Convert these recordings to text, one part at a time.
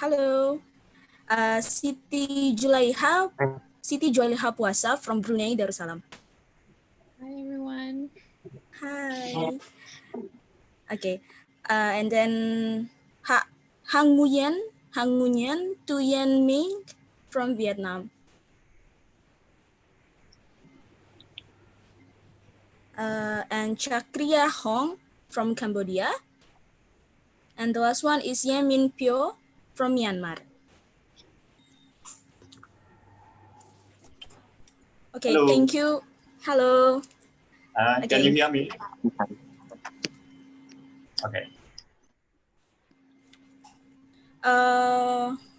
Halo, Siti Julaiha Puasa from Brunei Darussalam. Hi everyone. Hi. Okay, and then Hang Nguyen Tuyen Ming from Vietnam. And Chakria Hong from Cambodia. And the last one is Yemin Pyo from Myanmar. Okay, Hello. thank you. Hello. Can you hear me? Okay.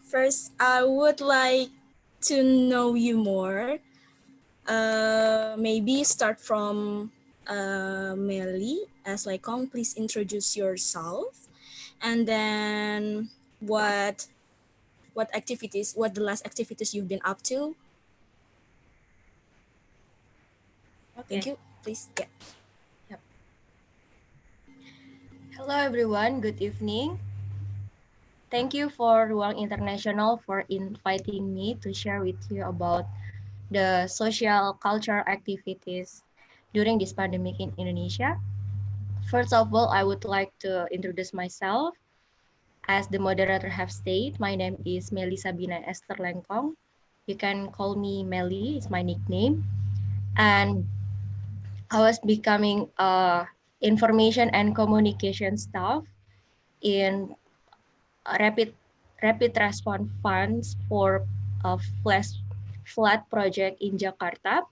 First, I would like to know you more. Maybe start from Melly as Laikong. Please introduce yourself, and then what the last activities you've been up to. Okay. Thank you. Please. Yeah. Yep. Hello everyone. Good evening. Thank you for Ruang International for inviting me to share with you about the social culture activities during this pandemic in Indonesia. First of all, I would like to introduce myself. As the moderator have stated, my name is Meli Sabina Esther Lengkong. You can call me Meli, it's my nickname. And I was becoming information and communication staff in rapid response funds for a flood project in Jakarta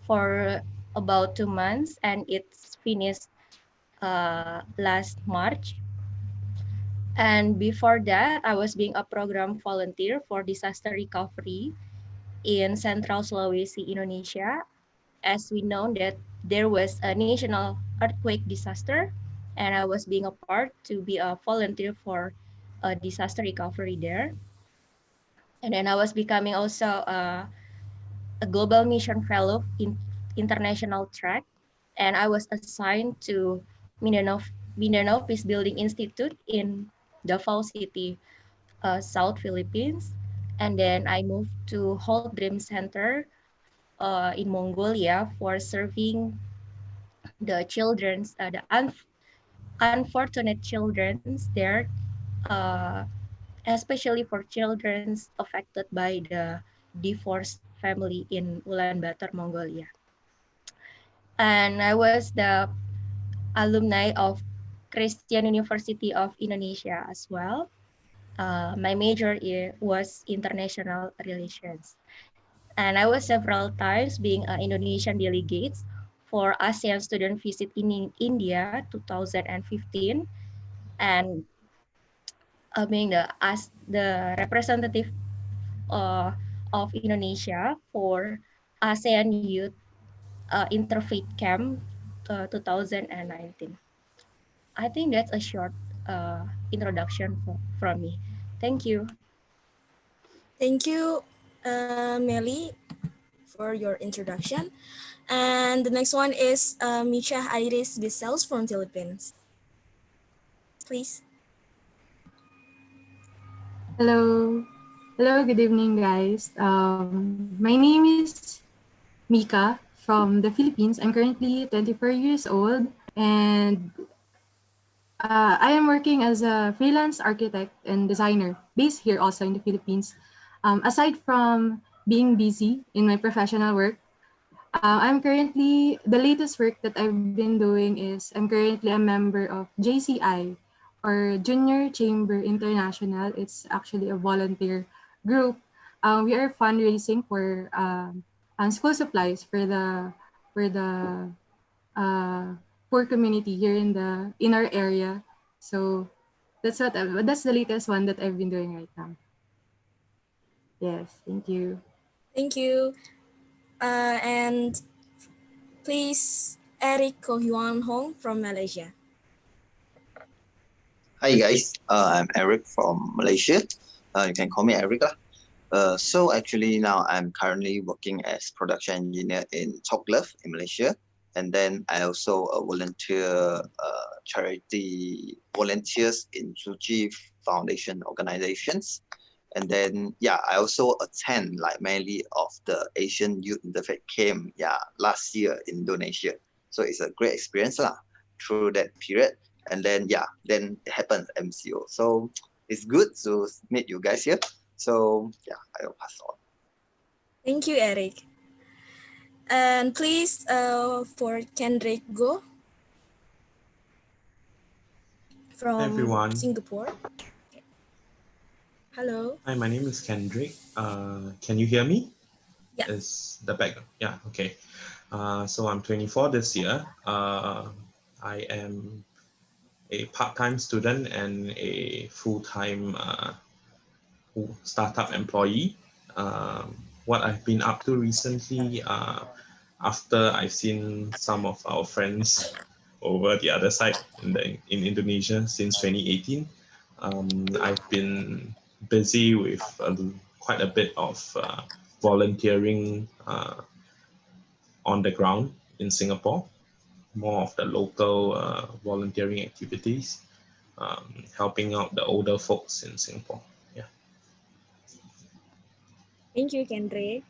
for about 2 months, and it's finished last March. And before that, I was being a program volunteer for disaster recovery in Central Sulawesi, Indonesia, as we know that there was a national earthquake disaster, and I was being a part to be a volunteer for a disaster recovery there. And then I was becoming also a global mission fellow in international track, and I was assigned to Mindanao Peace Building Institute in Davao City, South Philippines. And then I moved to Holt Dream Center in Mongolia for serving the children's, the unfortunate children's there, uh, especially for children's affected by the divorced family in Ulaanbaatar, Mongolia. And I was the alumni of Christian University of Indonesia as well. My major was international relations. And I was several times being an Indonesian delegate for ASEAN student visit in India 2015, and being the representative of Indonesia for ASEAN Youth Interfaith Camp 2019. I think that's a short introduction from me. Thank you. Thank you, Melly, for your introduction. And the next one is Micha Iris Bisels from Philippines. Please. Hello. Hello, good evening, guys. My name is Mika from the Philippines. I'm currently 24 years old, and I am working as a freelance architect and designer based here also in the Philippines. Aside from being busy in my professional work, the latest work that I've been doing is I'm currently a member of JCI, or Junior Chamber International. It's actually a volunteer group. We are fundraising for school supplies for the uh, poor community here in our area. So that's the latest one that I've been doing right now. Yes, thank you. Thank you. And please, Eric Kohyuan Hong from Malaysia. Hi guys, I'm Eric from Malaysia. You can call me Eric. So actually now I'm currently working as production engineer in Top Glove in Malaysia. And then I also volunteer charity volunteers in Suji Foundation organizations. And then, yeah, I also attend like mainly of the Asian Youth Interfaith Camp, last year in Indonesia. So it's a great experience lah through that period. And then, then it happens MCO. So it's good to meet you guys here. So yeah, I will pass on. Thank you, Eric. And please, for Kendrick Go from Hi everyone. Singapore. Okay. Hello. Hi, my name is Kendrick. Can you hear me? Yeah. Is the background? Yeah, okay. So I'm 24 this year. I am a part-time student and a full-time startup employee. What I've been up to recently, after I've seen some of our friends over the other side in Indonesia since 2018, I've been busy with quite a bit of volunteering on the ground in Singapore, more of the local volunteering activities, helping out the older folks in Singapore. Yeah. Thank you, Kendrick.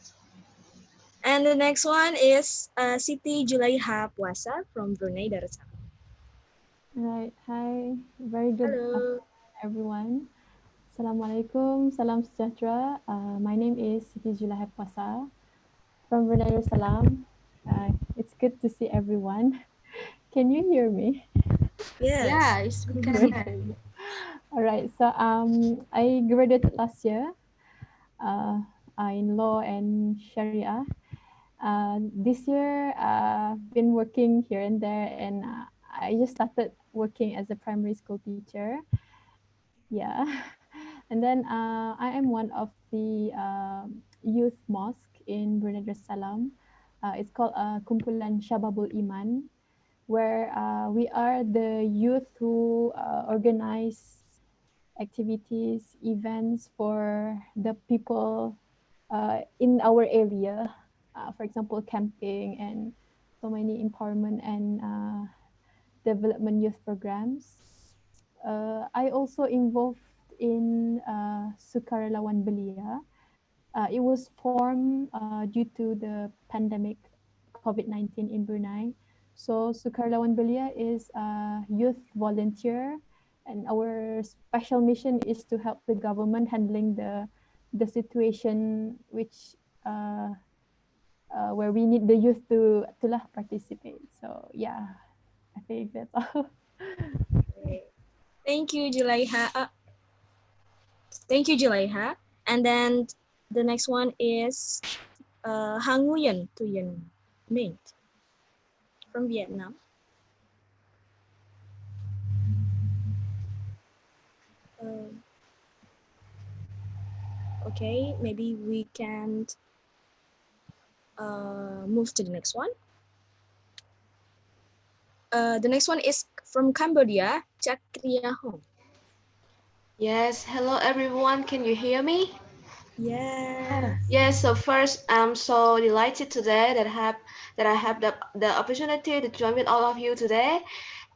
And the next one is Siti Julaiha Puasa from Brunei Darussalam. Right. Hi. Very good Hello. afternoon, everyone. Assalamualaikum. Salam sejahtera. My name is Siti Julaiha Puasa from Brunei Darussalam. It's good to see everyone. Can you hear me? Yes. Yeah, it's we can Good. hear you. All right. So I graduated last year in law and Sharia. This year, been working here and there, and I just started working as a primary school teacher. Yeah, and then I am one of the youth mosque in Brunei Darussalam. It's called Kumpulan Syababul Iman, where we are the youth who organize activities, events for the people in our area. For example, camping and so many empowerment and development youth programs. I also involved in Sukarelawan Belia. It was formed due to the pandemic COVID-19 in Brunei. So Sukarelawan Belia is a youth volunteer, and our special mission is to help the government handling the situation which where we need the youth to participate. So yeah, I think that's all. Okay. Thank you, Julaiha. Thank you, Julaiha. And then the next one is Hang Nguyen Thuyen Minh from Vietnam. Okay, maybe we can move to the next one. The next one is from Cambodia, Chakria Hong. Yes, hello everyone. Can you hear me? Yes. Yes, so first I'm so delighted today that I have the opportunity to join with all of you today.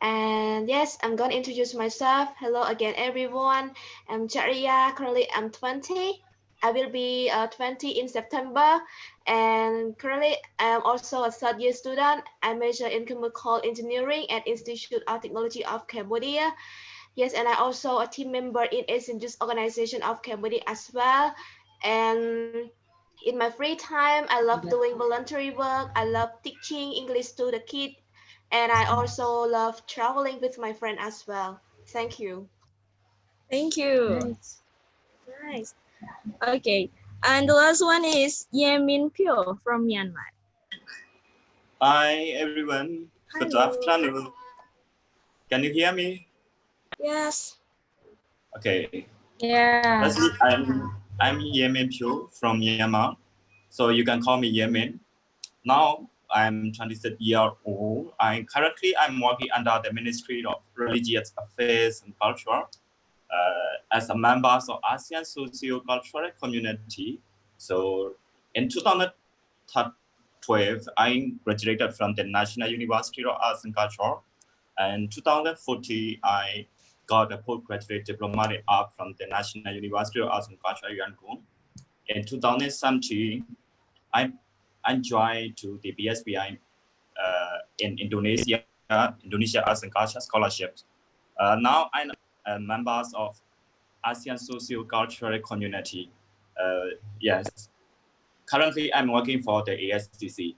And yes, I'm going to introduce myself. Hello again everyone. I'm Charia. Currently I'm 20. I will be 20 in September, and currently I am also a third year student. I major in chemical engineering at Institute of Technology of Cambodia. Yes, and I also a team member in ASEAN Youth Organization of Cambodia as well. And in my free time, I love doing voluntary work. I love teaching English to the kids, and I also love traveling with my friend as well. Thank you. Thank you. Nice. Nice. Okay. And the last one is Yemin Pyo from Myanmar. Hi everyone. Good Hello. afternoon. Can you hear me? Yes. Okay. Yeah. Firstly, I'm Yemen Pyo from Myanmar. So you can call me Yemen. Now I'm 26 years old. I'm working under the Ministry of Religious Affairs and Culture as a member of ASEAN Socio-Cultural Community. So in 2013, 2012, I graduated from the National University of Arts and Culture. And 2014, I got a postgraduate diploma in art from the National University of Arts and Culture, Yangon. In 2017, I joined to the BSBI in Indonesia Arts and Culture Scholarships. Now I'm a member of ASEAN Socio-Cultural Community. Yes, currently I'm working for the ASCC.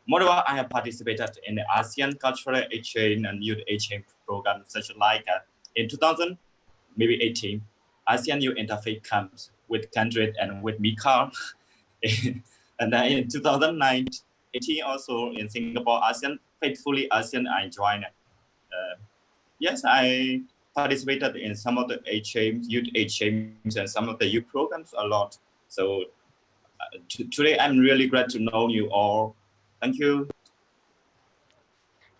Moreover, I have participated in the ASEAN Cultural Exchange and Youth Exchange program, such like in 2000, maybe 18, ASEAN Youth Interfaith Camps with Kendrick and with Mika. And then in 2018, also in Singapore, ASEAN, Faithfully ASEAN, I joined. Yes, I participated in some of the HMs, youth HMs, and some of the youth programs a lot. So today, I'm really glad to know you all. Thank you.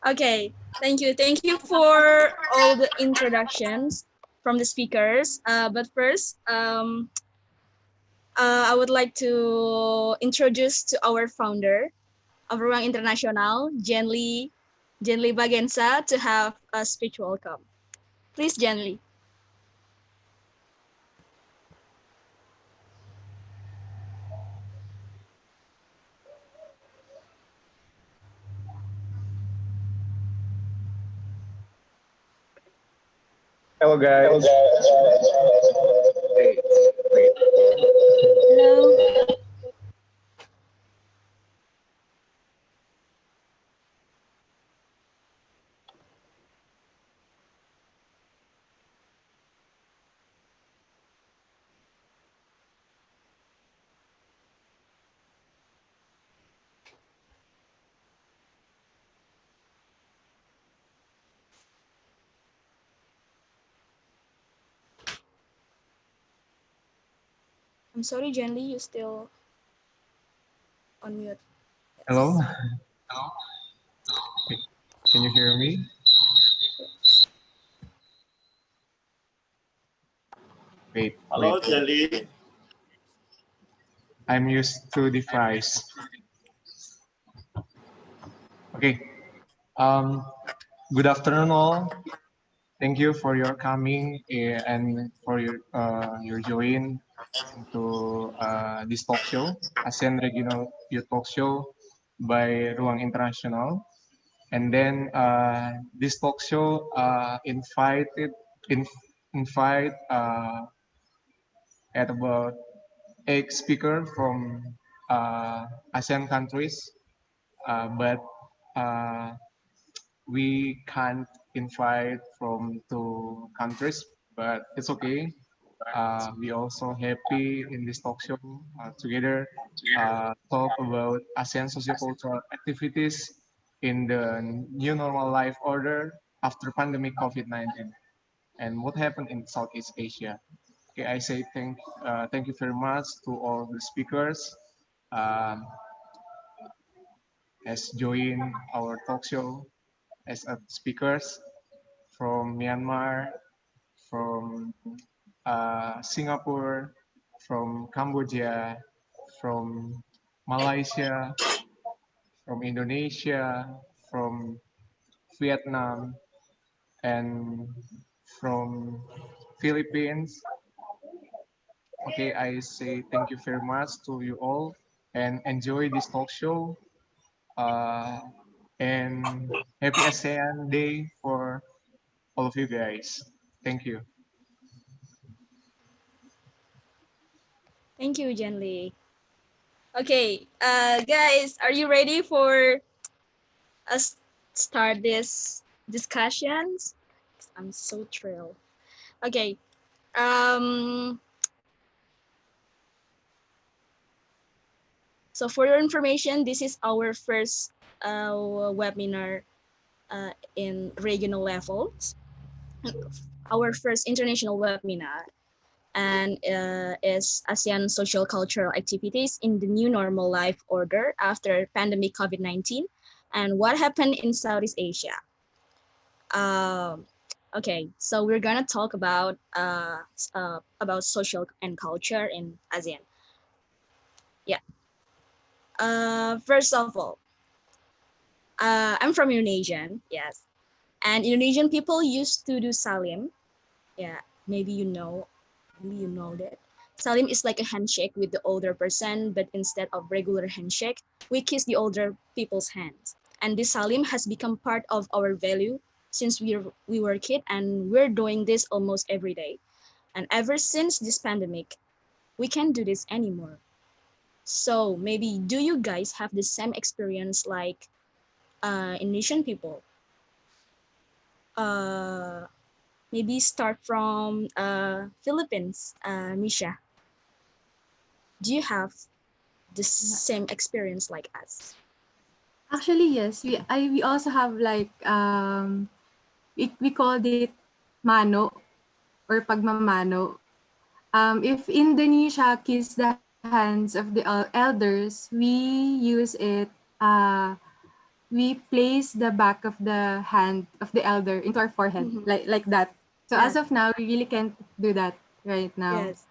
Okay, thank you. Thank you for all the introductions from the speakers. But first, I would like to introduce to our founder of Ruang Internasional, Jenly Bagensa, to have a speech welcome. Please, Jenly. Hello guys. Hello. I'm sorry, Jenly, you still on mute. Hello. Yes. Can you hear me? Wait. Hello, Jelly. I'm used to device. Okay. Good afternoon all. Thank you for your coming and for your join to this talk show, ASEAN Regional Youth Talk Show by Ruang Internasional. And then this talk show invite at about 8 speakers from ASEAN countries, but we can't invite from 2 countries, but it's okay. We also happy in this talk show together talk about ASEAN sociocultural activities in the new normal life order after pandemic COVID-19 and what happened in Southeast Asia. Okay, I say thank you very much to all the speakers um, as join our talk show as speakers from Myanmar, from Singapore, from Cambodia, from Malaysia, from Indonesia, from Vietnam, and from Philippines. Okay, I say thank you very much to you all and enjoy this talk show. And happy ASEAN Day for all of you guys. Thank you. Thank you, Jenly. Okay, guys, are you ready for us start this discussions? I'm so thrilled. Okay. So for your information, this is our first webinar in regional levels, our first international webinar, and is ASEAN social cultural activities in the new normal life order after pandemic COVID-19 and what happened in Southeast Asia. Okay, so we're gonna talk about social and culture in ASEAN. Yeah. First of all, I'm from Indonesian, yes, and Indonesian people used to do salim. Yeah, maybe you know that. Salim is like a handshake with the older person, but instead of regular handshake, we kiss the older people's hands. And this salim has become part of our value since we were a kid, and we're doing this almost every day. And ever since this pandemic, we can't do this anymore. So maybe do you guys have the same experience like Indonesian people? Uh, Maybe start from Philippines, Misha. Do you have the same experience like us? Actually, yes. We also have like we called it mano or pagmamano. If Indonesia kiss the hands of the elders, we use it. Uh, we place the back of the hand of the elder into our forehead, Mm-hmm. like that. So Yeah. as of now, we really can't do that right now. Yes.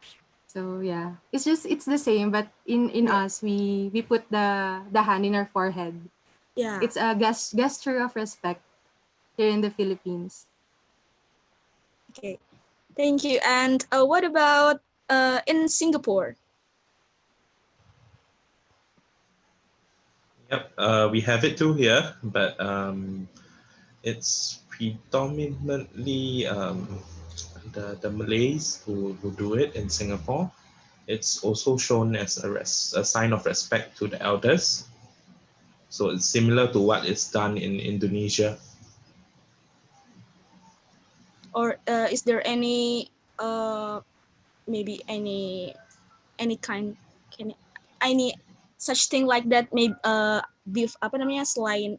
So yeah, it's the same, but in Yeah. us, we put the hand in our forehead. Yeah. It's a gesture of respect here in the Philippines. Okay. Thank you. And what about in Singapore? Yep, we have it too here, but it's predominantly the Malays who do it in Singapore. It's also shown as a sign of respect to the elders. So it's similar to what is done in Indonesia. Or is there any maybe any kind can any such thing like that maybe apa namanya selain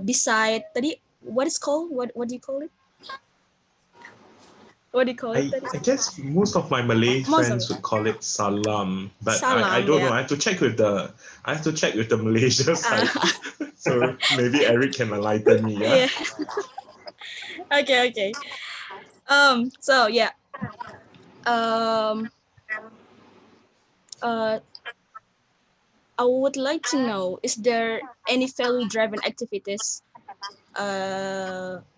beside tadi what is called what do you call it? What do you call it? Tadi? I guess most of my Malay Most of friends it. would call it salam, but I Salam, don't know. yeah. I have to check with the Malaysia Uh, side. So maybe Eric can enlighten me, yeah? yeah. Okay, okay. So yeah. Um. Uh. I would like to know: is there any value-driven activities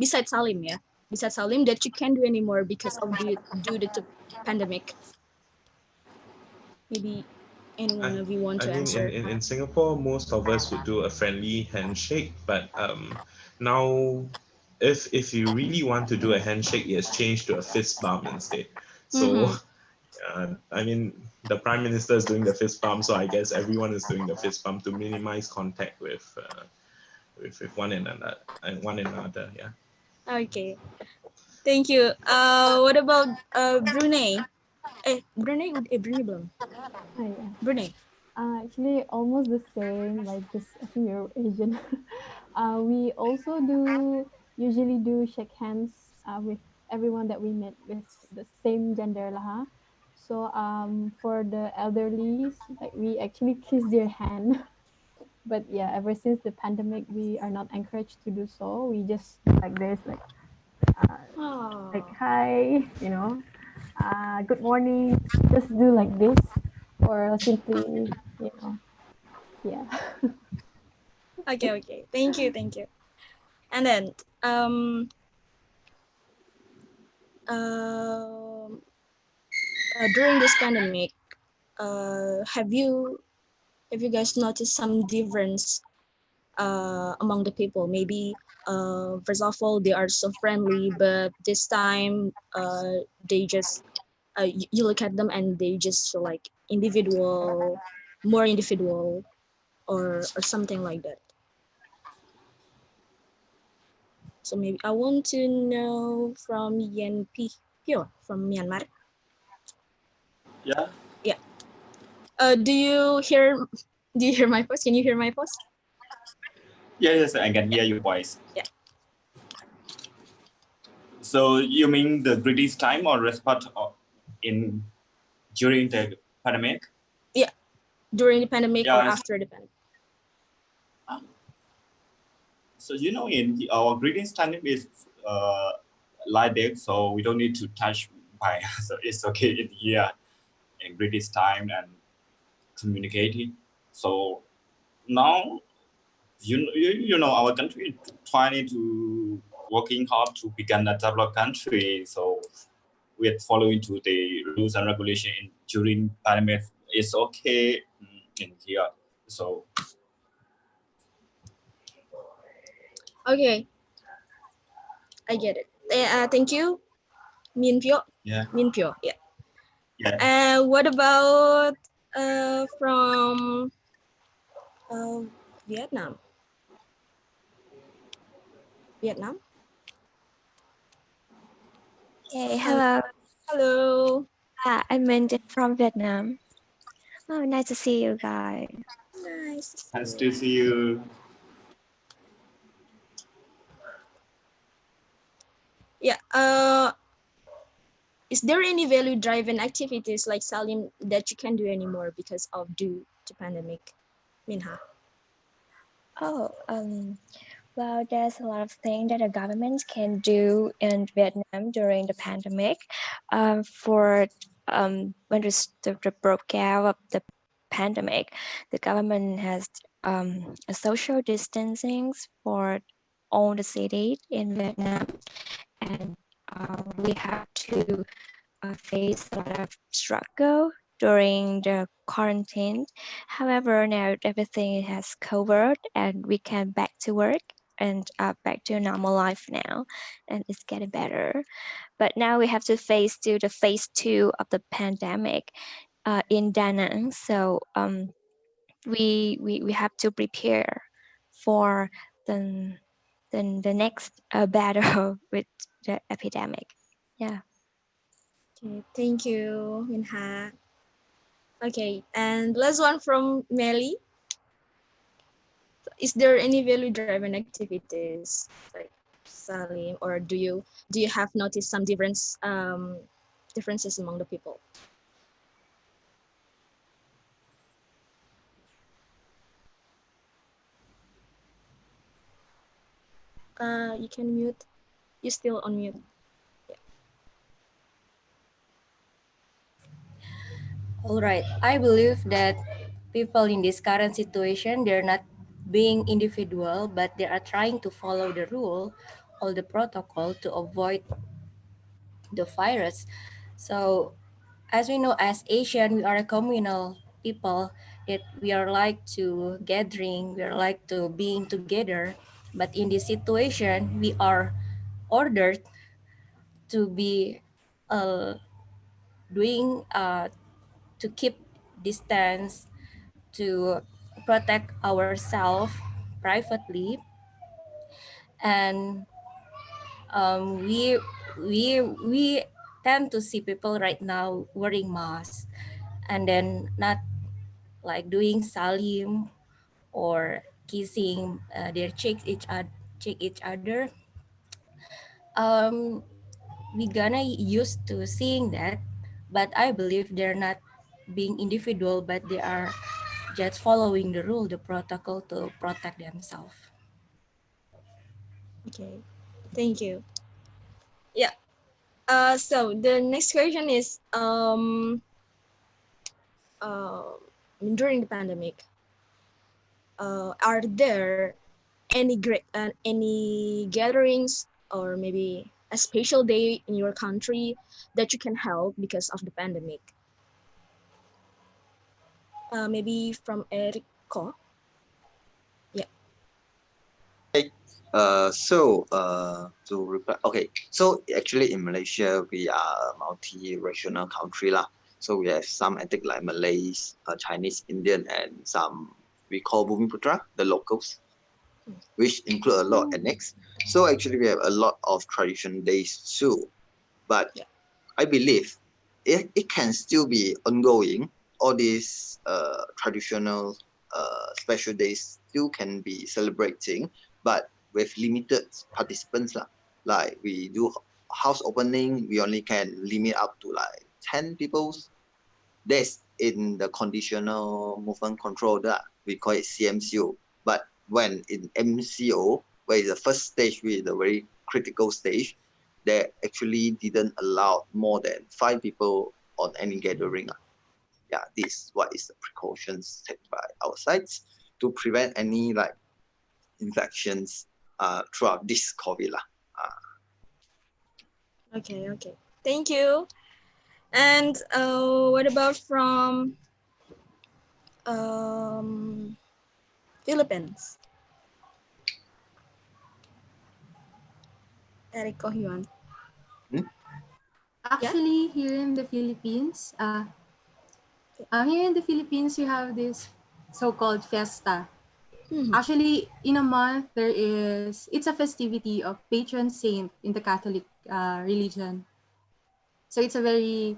besides Salim, yeah, besides Salim that you can't do anymore because of due to pandemic? Maybe any I, one of you want I to mean, answer? in Singapore, most of us would do a friendly handshake, but now, if you really want to do a handshake, it has changed to a fist bump instead. So, Mm-hmm. I mean, the Prime Minister is doing the fist bump, so I guess everyone is doing the fist bump to minimize contact with one another and one another. Yeah. Okay, thank you. What about Brunei? Brunei belum. Yeah. Brunei. Actually, almost the same. Like just, I think you're Asian. We also do usually do shake hands with everyone that we met with the same gender lah. Huh? So for the elderlies, like we actually kiss their hand. But yeah, ever since the pandemic, we are not encouraged to do so. We just like this, like Oh, hi, good morning. Just do like this, or simply, you know, yeah. okay, okay. Thank you, thank you. And then um um during this pandemic, have you guys noticed some difference among the people? Maybe first of all they are so friendly, but this time they just you look at them and they just feel like individual, more individual, or something like that. So maybe I want to know from Yen Pio from Myanmar. Yeah. Yeah. Do you hear? Do you hear my voice? Can you hear my voice? Yes, I can hear your voice. Yeah. So you mean the British time or respect in during the pandemic? Yeah. During the pandemic or Yes. after the pandemic? So in our greetings time is like that, so we don't need to touch by. So it's okay in here in British time and communicating. So now you know our country trying to working hard to become a developed country. So we're following to the rules and regulation during pandemic. It's okay in here. So Okay, I get it. Thank you, Min Pyo. yeah, Min Pyo. Yeah. yeah. What about from uh, Vietnam? Vietnam. Hey, Hello. hello. Hello. I'm Mindy from Vietnam. Oh, nice to see you guys. Nice to see Nice you. to see you. Yeah. Is there any value-driven activities like Salim that you can do anymore because of due to pandemic? Minha. Oh, well, there's a lot of things that the government can do in Vietnam during the pandemic. For when the broke out of the pandemic, the government has a social distancing for all the cities in Vietnam, and we have to face a lot of struggle during the quarantine. However, now everything has covered and we can back to work and back to normal life now, and it's getting better. But now we have to face to the phase two of the pandemic in Da Nang. So we have to prepare for the the next battle with the epidemic. Yeah. Okay. Thank you, Minha. Okay. And last one from Melly. Is there any value-driven activities like Salim, or do you have noticed some differences among the people? You can mute. You still on mute. All right. I believe that people in this current situation, they're not being individual, but they are trying to follow the rule, all the protocol to avoid the virus. So as we know, as Asian, we are a communal people. That we are like to gathering, we are like to being together. But in this situation, we are ordered to be doing to keep distance, to protect ourselves privately, and we we tend to see people right now wearing masks and then not like doing salim or kissing their cheek each other. um we gonna used to seeing that, but I believe they're not being individual, but they are just following the rule, the protocol to protect themselves. Okay. Thank you. Yeah. So the next question is uh, during the pandemic, are there any gatherings or maybe a special day in your country that you can help because of the pandemic? Maybe from Erico. Yeah. To reply, okay. So actually in Malaysia, we are a multi-racial country lah. So we have some ethnic like Malays, Chinese, Indian, and some we call Bumiputra, the locals, which include a lot of ethnics. So actually we have a lot of tradition days too. But Yeah. I believe it can still be ongoing. All these traditional special days still can be celebrating, but with limited participants lah. Like we do house opening, we only can limit up to like 10 people. That's in the conditional movement control that we call it CMCO. But when in MCO, where is the first stage, which is the very critical stage, they actually didn't allow more than 5 people on any gathering. yeah, this what is the precautions taken by our sides to prevent any like infections throughout this COVID lah. Okay, okay. Thank you. And what about from um, Philippines? Eric Kohyun. Hmm? Yeah? Actually, here in the Philippines, here in the Philippines, we have this so-called fiesta. Mhm. Actually, in a month, it's a festivity of patron saint in the Catholic religion. So it's a very,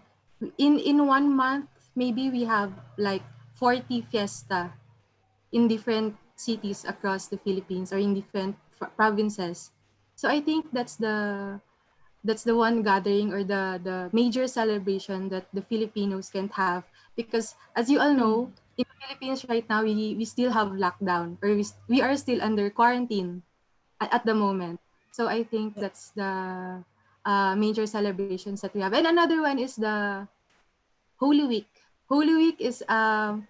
in 1 month, maybe we have like 40 fiesta in different cities across the Philippines or in different provinces. So I think that's the one gathering or the major celebration that the Filipinos can have, because as you all Mm. know, in the Philippines right now we still have lockdown, or we are still under quarantine at the moment. So I think Yeah. that's the major celebrations that we have. And another one is the Holy Week. Holy Week is on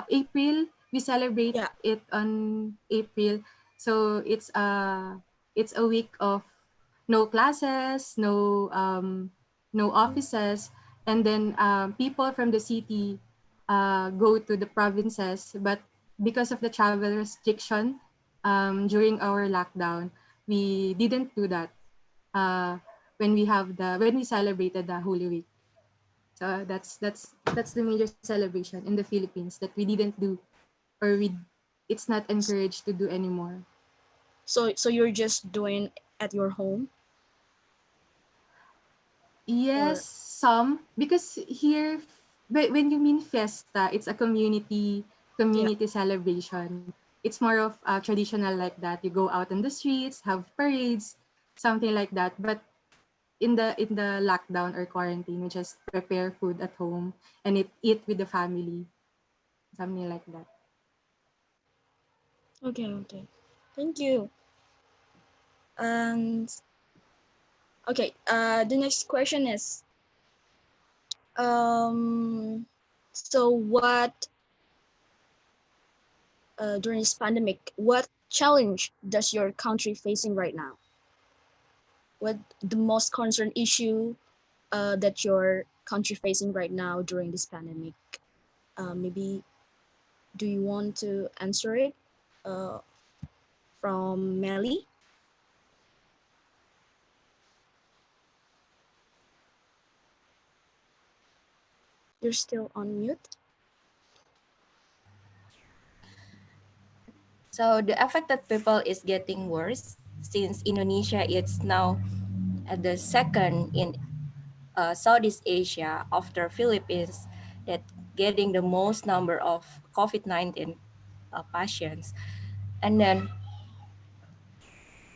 April. We celebrate Yeah. it on April. So it's a week of no classes, no offices, and then people from the city go to the provinces. But because of the travel restriction during our lockdown, we didn't do that uh, when we celebrated the Holy Week. So that's the major celebration in the Philippines that we didn't do, or it's not encouraged to do anymore. So you're just doing at your home, Yes, or some, because here when you mean fiesta, it's a yeah. community celebration. It's more of traditional like that. You go out on the streets, have parades, something like that. But in the lockdown or quarantine, we just prepare food at home and eat with the family, something like that. Okay, okay. Thank you. And okay, the next question is so what during this pandemic, what challenge does your country facing right now? What the most concerned issue that your country facing right now during this pandemic? Maybe do you want to answer it uh, from Melly? You're still on mute. So the affected people is getting worse since Indonesia is now at the second in Southeast Asia after Philippines that getting the most number of COVID-19 patients. And then,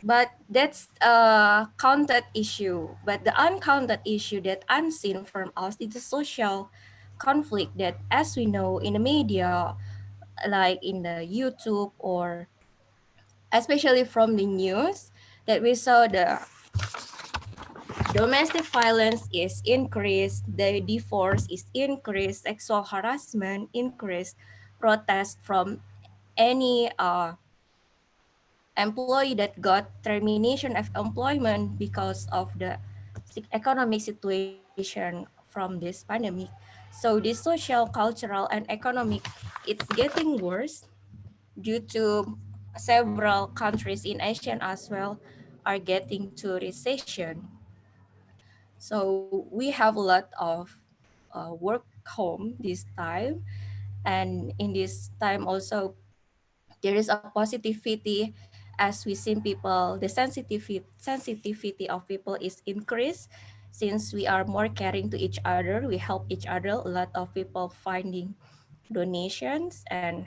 but that's a counted issue. But the uncounted issue that unseen from us is the social conflict that, as we know in the media, like in the YouTube or especially from the news, that we saw the domestic violence is increased, the divorce is increased, sexual harassment increased, protest from any employee that got termination of employment because of the economic situation from this pandemic. So this social, cultural, and economic, it's getting worse due to several countries in ASEAN as well are getting to recession. So we have a lot of work home this time, and in this time also there is a positivity as we see people, the sensitivity of people is increased since we are more caring to each other, we help each other. A lot of people finding donations and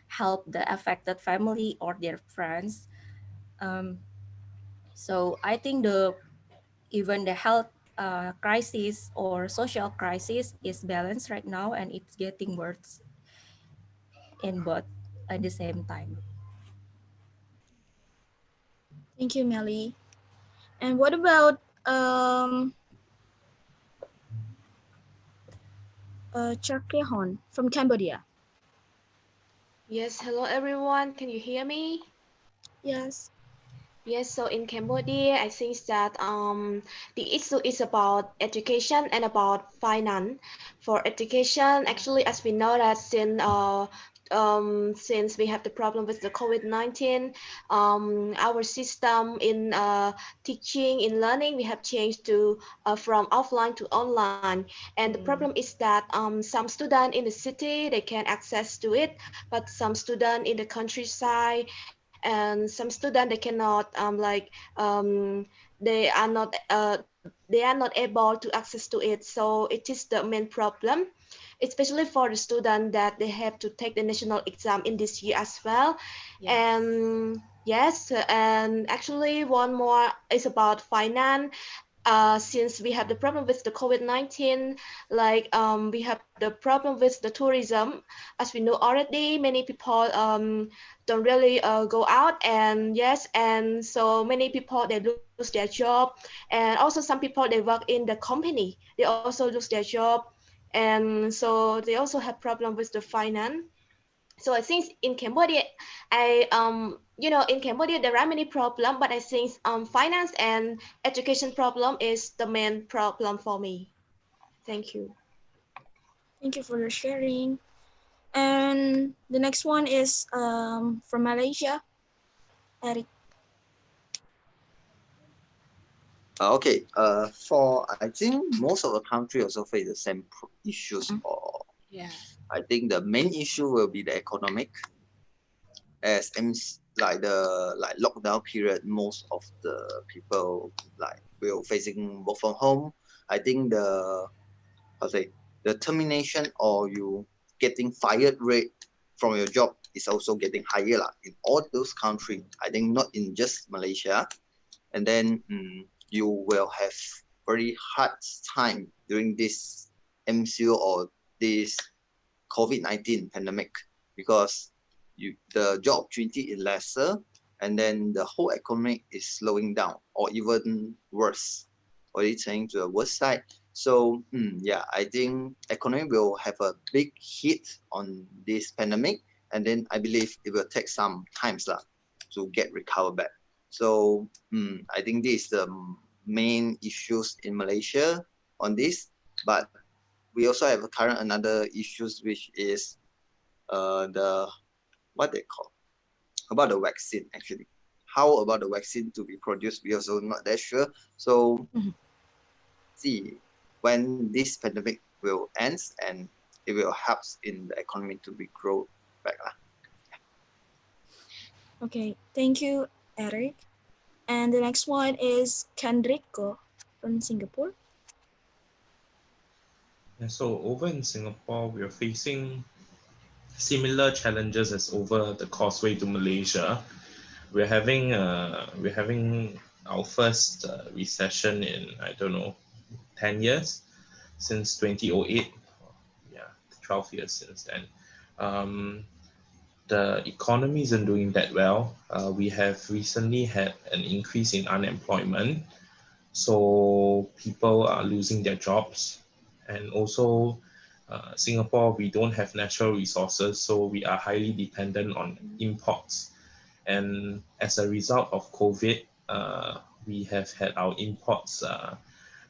help the affected family or their friends. um, so I think the even the health crisis or social crisis is balanced right now, and it's getting worse in both at the same time. Thank you, Melly. And what about Charkehon from Cambodia. Yes, hello everyone. Can you hear me? Yes. Yes, so in Cambodia, I think that the issue is about education and about finance. For education, actually, as we know that since we have the problem with the COVID-19, our system in teaching, in learning, we have changed to from offline to online. And the problem is that some students in the city they can access to it, but some students in the countryside and some students they cannot they are not able to access to it, so it is the main problem, especially for the student that they have to take the national exam in this year as well. Yes. And yes, and actually one more is about finance. Since we have the problem with the COVID-19, we have the problem with the tourism. As we know already, many people don't really go out, and yes, and so many people they lose their job, and also some people they work in the company, they also lose their job, and so they also have problem with the finance. So I think in Cambodia, in Cambodia there are many problems, but I think finance and education problem is the main problem for me. Thank you. Thank you for your sharing. And the next one is from Malaysia, Eric. Okay. For I think most of the country also face the same issues. Or Yeah. I think the main issue will be the economic, as like the lockdown period. Most of the people like will facing work from home. I think the how say the termination or you getting fired rate from your job is also getting higher lah, in all those countries. I think not in just Malaysia. And then you will have very hard time during this MCO or this COVID-19 pandemic, because the job opportunity is lesser, and then the whole economy is slowing down or even worse, already turning to the worst side. So yeah, I think economy will have a big hit on this pandemic, and then I believe it will take some times lah to get recovered back. So I think this is the main issues in Malaysia on this. But we also have a current another issues, which is the what they call about the vaccine actually. How about the vaccine to be produced? We also not that sure. So see when this pandemic will end, and it will help in the economy to be grow back lah. Okay, thank you, Eric. And the next one is Kendrico from Singapore. Yeah, so over in Singapore, we are facing similar challenges as over the causeway to Malaysia. We're having our first recession in, I don't know, 10 years since 2008. Yeah, 12 years since then. Um, the economy isn't doing that well. We have recently had an increase in unemployment, so people are losing their jobs. And also, Singapore, we don't have natural resources, so we are highly dependent on imports. And as a result of COVID, we have had our imports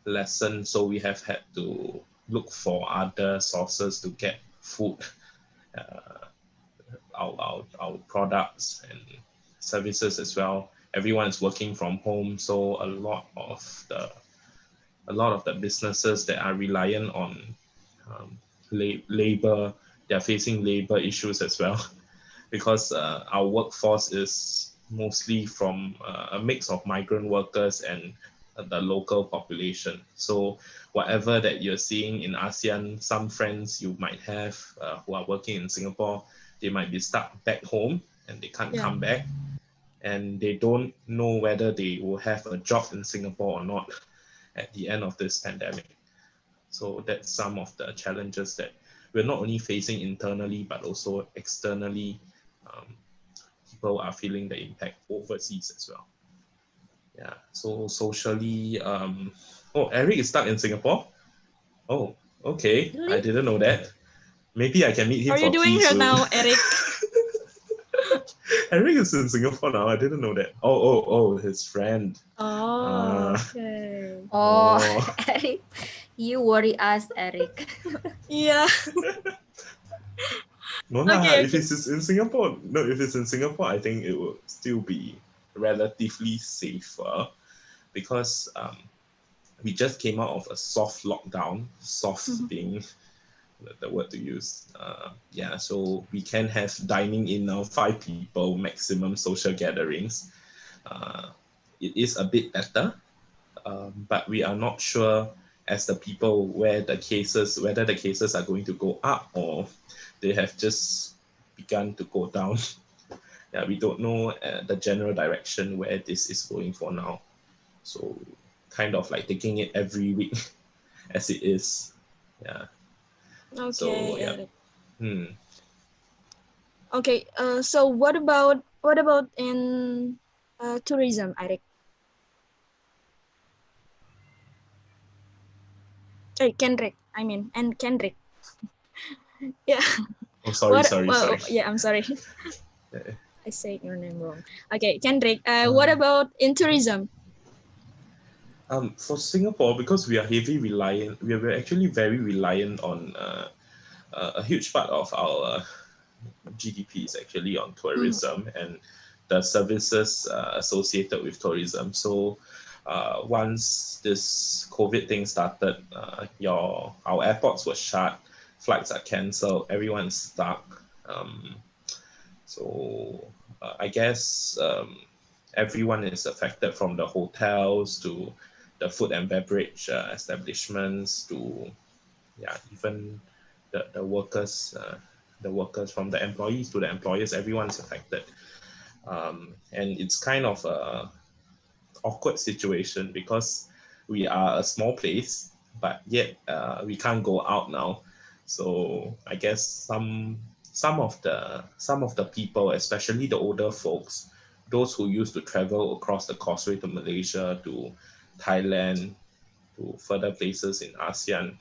lessened, so we have had to look for other sources to get food, uh, our products and services as well. Everyone is working from home, so a lot of the businesses that are reliant on um, labor, they're facing labor issues as well, because our workforce is mostly from a mix of migrant workers and the local population. So whatever that you're seeing in ASEAN, some friends you might have who are working in Singapore, they might be stuck back home and they can't Yeah. come back, and they don't know whether they will have a job in Singapore or not at the end of this pandemic. So that's some of the challenges that we're not only facing internally, but also externally. Um, People are feeling the impact overseas as well. Yeah. So socially, oh, Eric is stuck in Singapore. Oh, Okay, I Really? didn't know that. Maybe I can meet him How are you for doing tea right soon. now, Eric? Eric is in Singapore now. I didn't know that. Oh, his friend. Oh, okay. Oh, Oh. Eric, you worry us, Eric. Yeah. No lah, Okay, if okay. it's in Singapore, no, if it's in Singapore, I think it will still be relatively safer because we just came out of a soft lockdown, soft Mhm. being the word to use. Yeah, so we can have dining in now, 5 people, maximum social gatherings. Uh, it is a bit better, but we are not sure as the people whether the cases are going to go up or they have just begun to go down. Yeah, we don't know the general direction where this is going for now. So kind of like taking it every week as it is. Yeah. So Okay, yeah. Eric. Hmm. Okay. So what about in tourism, Eric? Kendrick. I mean, and Kendrick. Yeah. Oh, sorry, What? sorry, Well, sorry. yeah. I'm sorry. Eh, I said your name wrong. Okay, Kendrick. What Uh, about in tourism? for Singapore, because we are heavy reliant, we are actually very reliant on a huge part of our GDP is actually on Mhm. tourism and the services associated with tourism. So once this COVID thing started, our airports were shut, flights are cancelled, everyone's stuck. So I guess everyone is affected from the hotels to the food and beverage establishments to even the workers from the employees to the employers, everyone's affected. And it's kind of a awkward situation because we are a small place, but yet we can't go out now. So I guess some of the people, especially the older folks, those who used to travel across the causeway to Malaysia, to Thailand, to further places in ASEAN,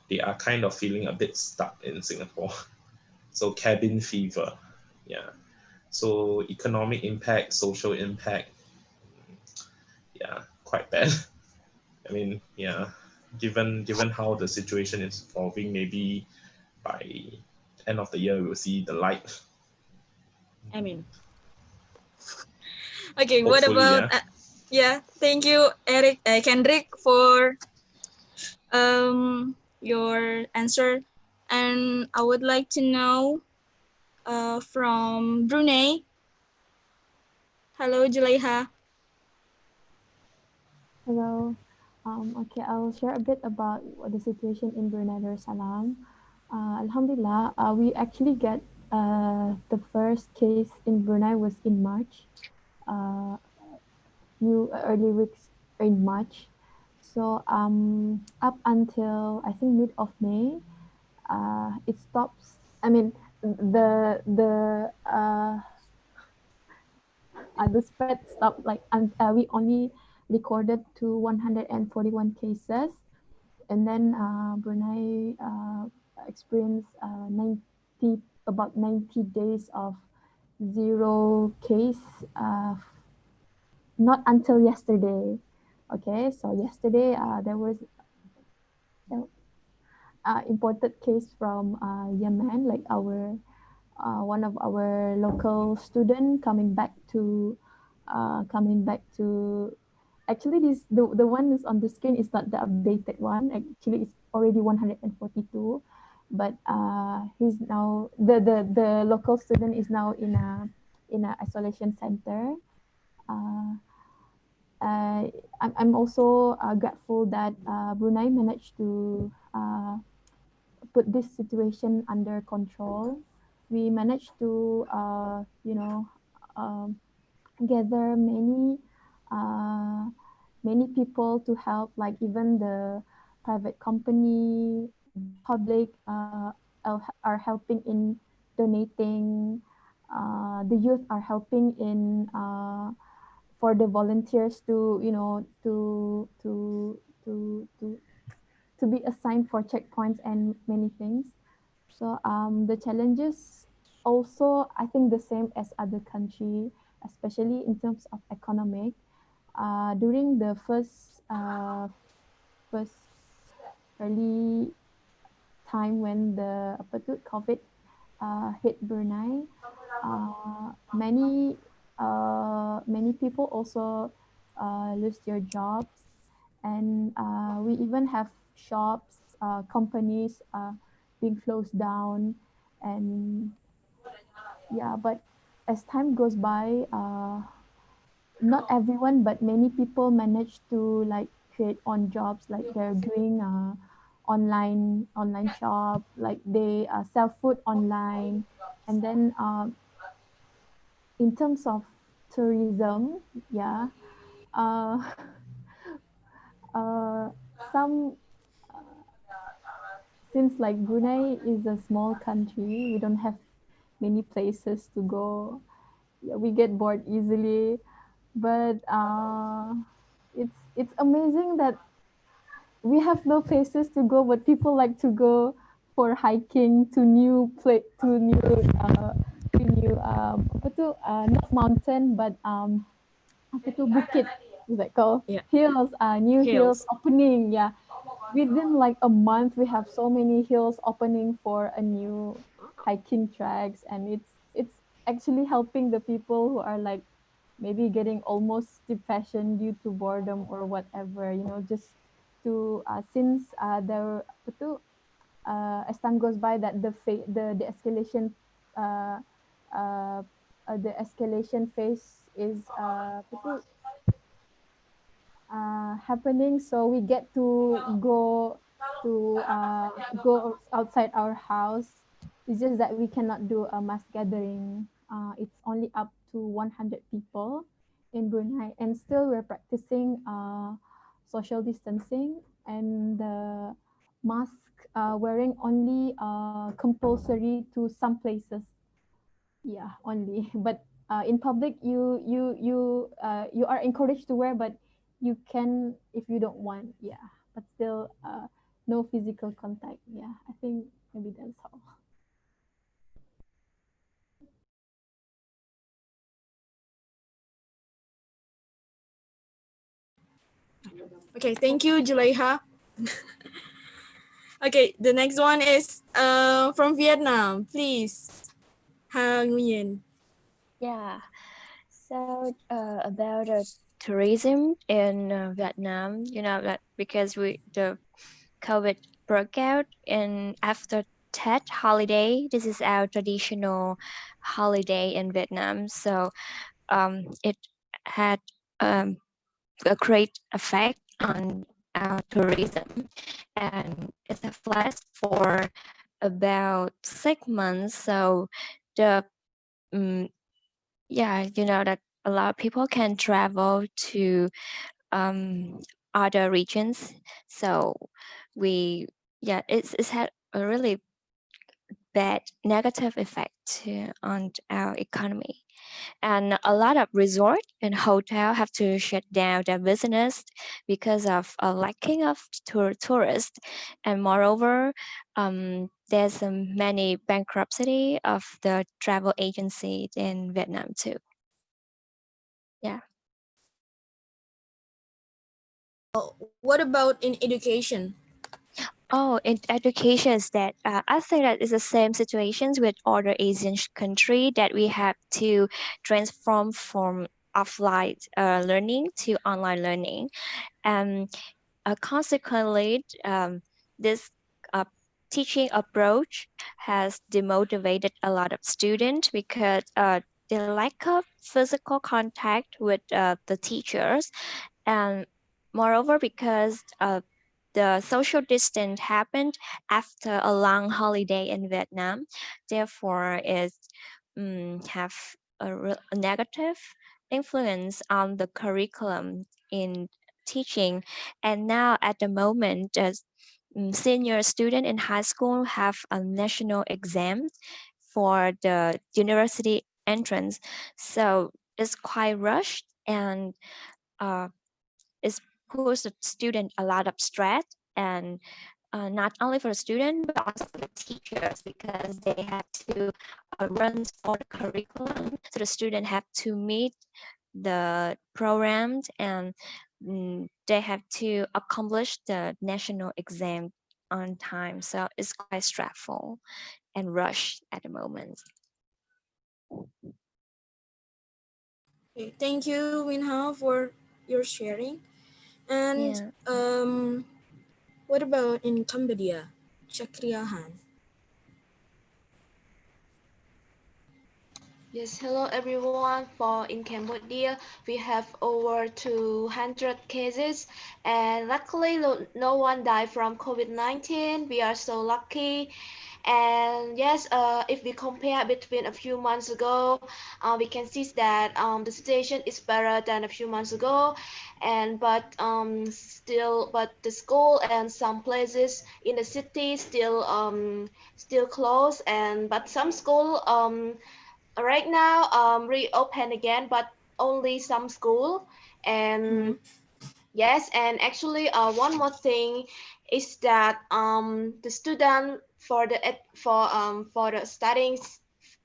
they are kind of feeling a bit stuck in Singapore. So cabin fever, yeah. So economic impact, social impact, yeah, quite bad. I mean, yeah, given how the situation is evolving, maybe by end of the year we'll see the light. I mean, okay. What Hopefully, about? yeah. Yeah. Thank you, Eric. Kendrick, for your answer, and I would like to know from Brunei. Hello, Julaiha. Hello. Okay, I'll share a bit about the situation in Brunei Darussalam. Alhamdulillah, we actually get the first case in Brunei was in March, uh, few early weeks in March. So up until I think mid of May, it stops. I mean, the spread stopped. Like we only recorded to 141 cases, and then Brunei experienced 90 about 90 days of zero case. Not until yesterday. Okay, so yesterday there was imported case from Yemen, like our one of our local student coming back to. Actually, the one is on the screen is not the updated one. Actually, it's already 142, but he's now the local student is now in a isolation center. Uh, I'm also grateful that Brunei managed to put this situation under control. We managed to, um, gather uh, many people to help, like even the private company, the public are helping in donating. The youth are helping in for the volunteers to to to be assigned for checkpoints and many things. So the challenges also, I think, the same as other country, especially in terms of economic. During the first early time when the COVID hit Brunei, many people also lose their jobs, and we even have shops, companies being closed down, and yeah. But as time goes by, not everyone, but many people manage to like create on jobs, like they're doing online shop, like they sell food online, and then in terms of tourism, yeah, uh, uh, some since like Brunei is a small country, we don't have many places to go. Yeah, we get bored easily, but it's amazing that we have no places to go, but people like to go for hiking to new apa tu, not mountain but apa tu, bukit, is that called, Yeah. hills, new hills Hills. opening. Yeah, within like a month we have so many hills opening for a new hiking tracks, and it's actually helping the people who are like maybe getting almost depression due to boredom or whatever, just to since there apa tu, as time goes by, that the escalation uh, uh, the escalation phase is apa tu, happening, so we get to go outside our house. It's just that we cannot do a mass gathering. It's only up to 100 people in Brunei, and still we're practicing social distancing, and the mask wearing only compulsory to some places. Yeah, only. But in public, you are encouraged to wear, but you can if you don't want. Yeah, but still, no physical contact. Yeah, I think maybe that's all. Okay, thank you, Julaiha. Okay, the next one is from Vietnam. Please, Ha Nguyen. Yeah. So about tourism in Vietnam, that because the COVID broke out in after Tet holiday. This is our traditional holiday in Vietnam. So it had a great effect on our tourism, and it has lasted for about 6 months. So the yeah, that a lot of people can travel to other regions. So we it's had a really bad negative effect on our economy, and a lot of resort and hotel have to shut down their business because of a lacking of tourists, and moreover there's many bankruptcy of the travel agency in Vietnam too. Yeah. What about in education? Oh, in education is that I think that is the same situations with other Asian country, that we have to transform from offline learning to online learning, and consequently, this uh, teaching approach has demotivated a lot of students because the lack of physical contact with the teachers, and moreover because the social distance happened after a long holiday in Vietnam, therefore it have a negative influence on the curriculum in teaching. And now at the moment, as senior student in high school have a national exam for the university entrance, so it's quite rushed, and it's puts the student a lot of stress and not only for the student but also for the teachers, because they have to run all the curriculum, so the student have to meet the programs, and they have to accomplish the national exam on time, so it's quite stressful and rushed at the moment. Okay, thank you, Minha, for your sharing. And Yeah. what about in Cambodia, Chakriyahan? Yes, hello everyone. For in Cambodia, we have over 200 cases, and luckily no one died from COVID-19. We are so lucky. And yes, if we compare between a few months ago, we can see that the situation is better than a few months ago. And but the school and some places in the city still closed. And but some school right now reopen again, but only some school. And yes, and actually one more thing is that the student for the studying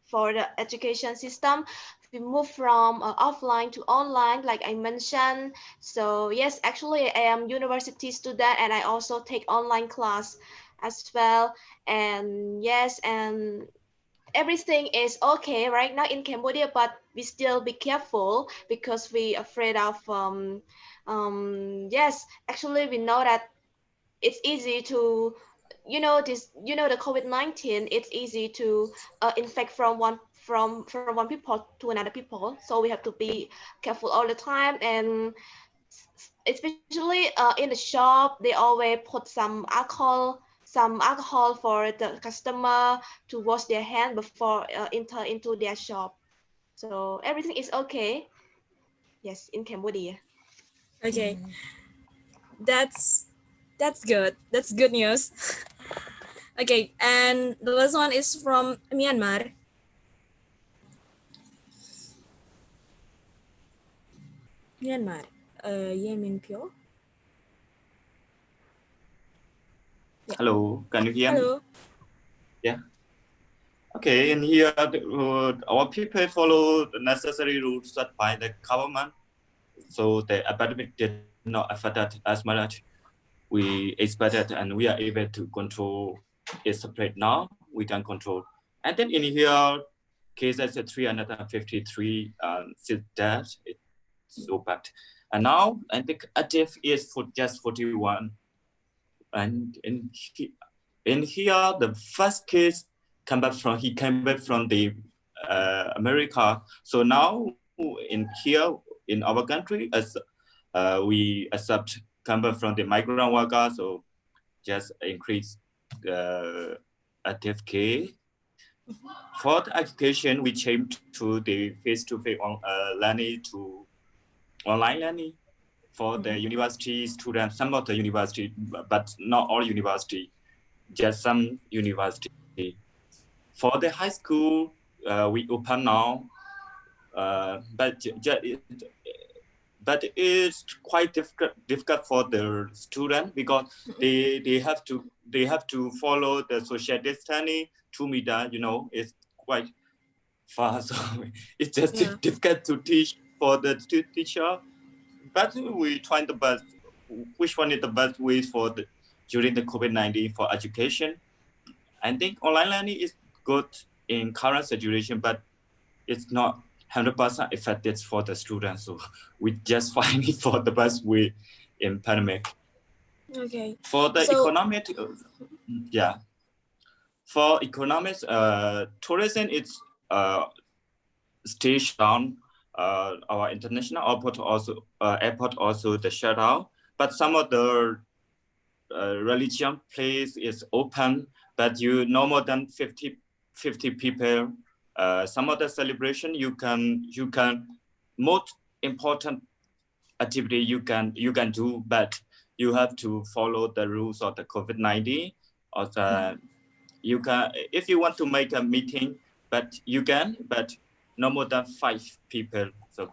for the education system, we move from offline to online, like I mentioned. So yes, actually I am university student and I also take online class as well. And yes, and everything is okay right now in Cambodia, but we still be careful because we afraid of yes, actually we know that it's easy to the COVID-19, it's easy to infect from one people to another people, so we have to be careful all the time. And especially in the shop they always put some alcohol for the customer to wash their hand before enter into their shop. So everything is okay, yes, in Cambodia. Okay, that's good. That's good news. Okay, and the last one is from Myanmar. Myanmar. Yemin Pyo. Yeah. Hello, can you hear me? Hello. Yeah. Okay, in here, our people follow the necessary rules set by the government, so the epidemic did not affect us as much. We expected, and we are able to control its spread now. We can control. And then in here, cases at 353 still dead. It's so bad. And now, I think active is for just 41. And in here, the first case he came back from the America. So now in here in our country, as we accept come back from the migrant workers, so just increase the active case. For the education, we changed to the face-to-face learning to online learning for the university students, some of the university, but not all university, just some university. For the high school, we open now, but it's quite difficult for the student because they have to follow the social distancing 2 meter. It's quite far, so it's just difficult to teach for the teacher. But we try the best. Which one is the best way for during the COVID-19 for education? I think online learning is good in current situation, but it's not 100% effective for the students. So we just find it for the best way in pandemic. Okay. For the economic, yeah. For economics, tourism is stay down. Our international airport also the shutdown. But some of the religion place is open, but no more than 50 people. Some of the celebration you can most important activity you can do, but you have to follow the rules of the COVID-19. Or you can, if you want to make a meeting, but you can, but no more than 5 people. So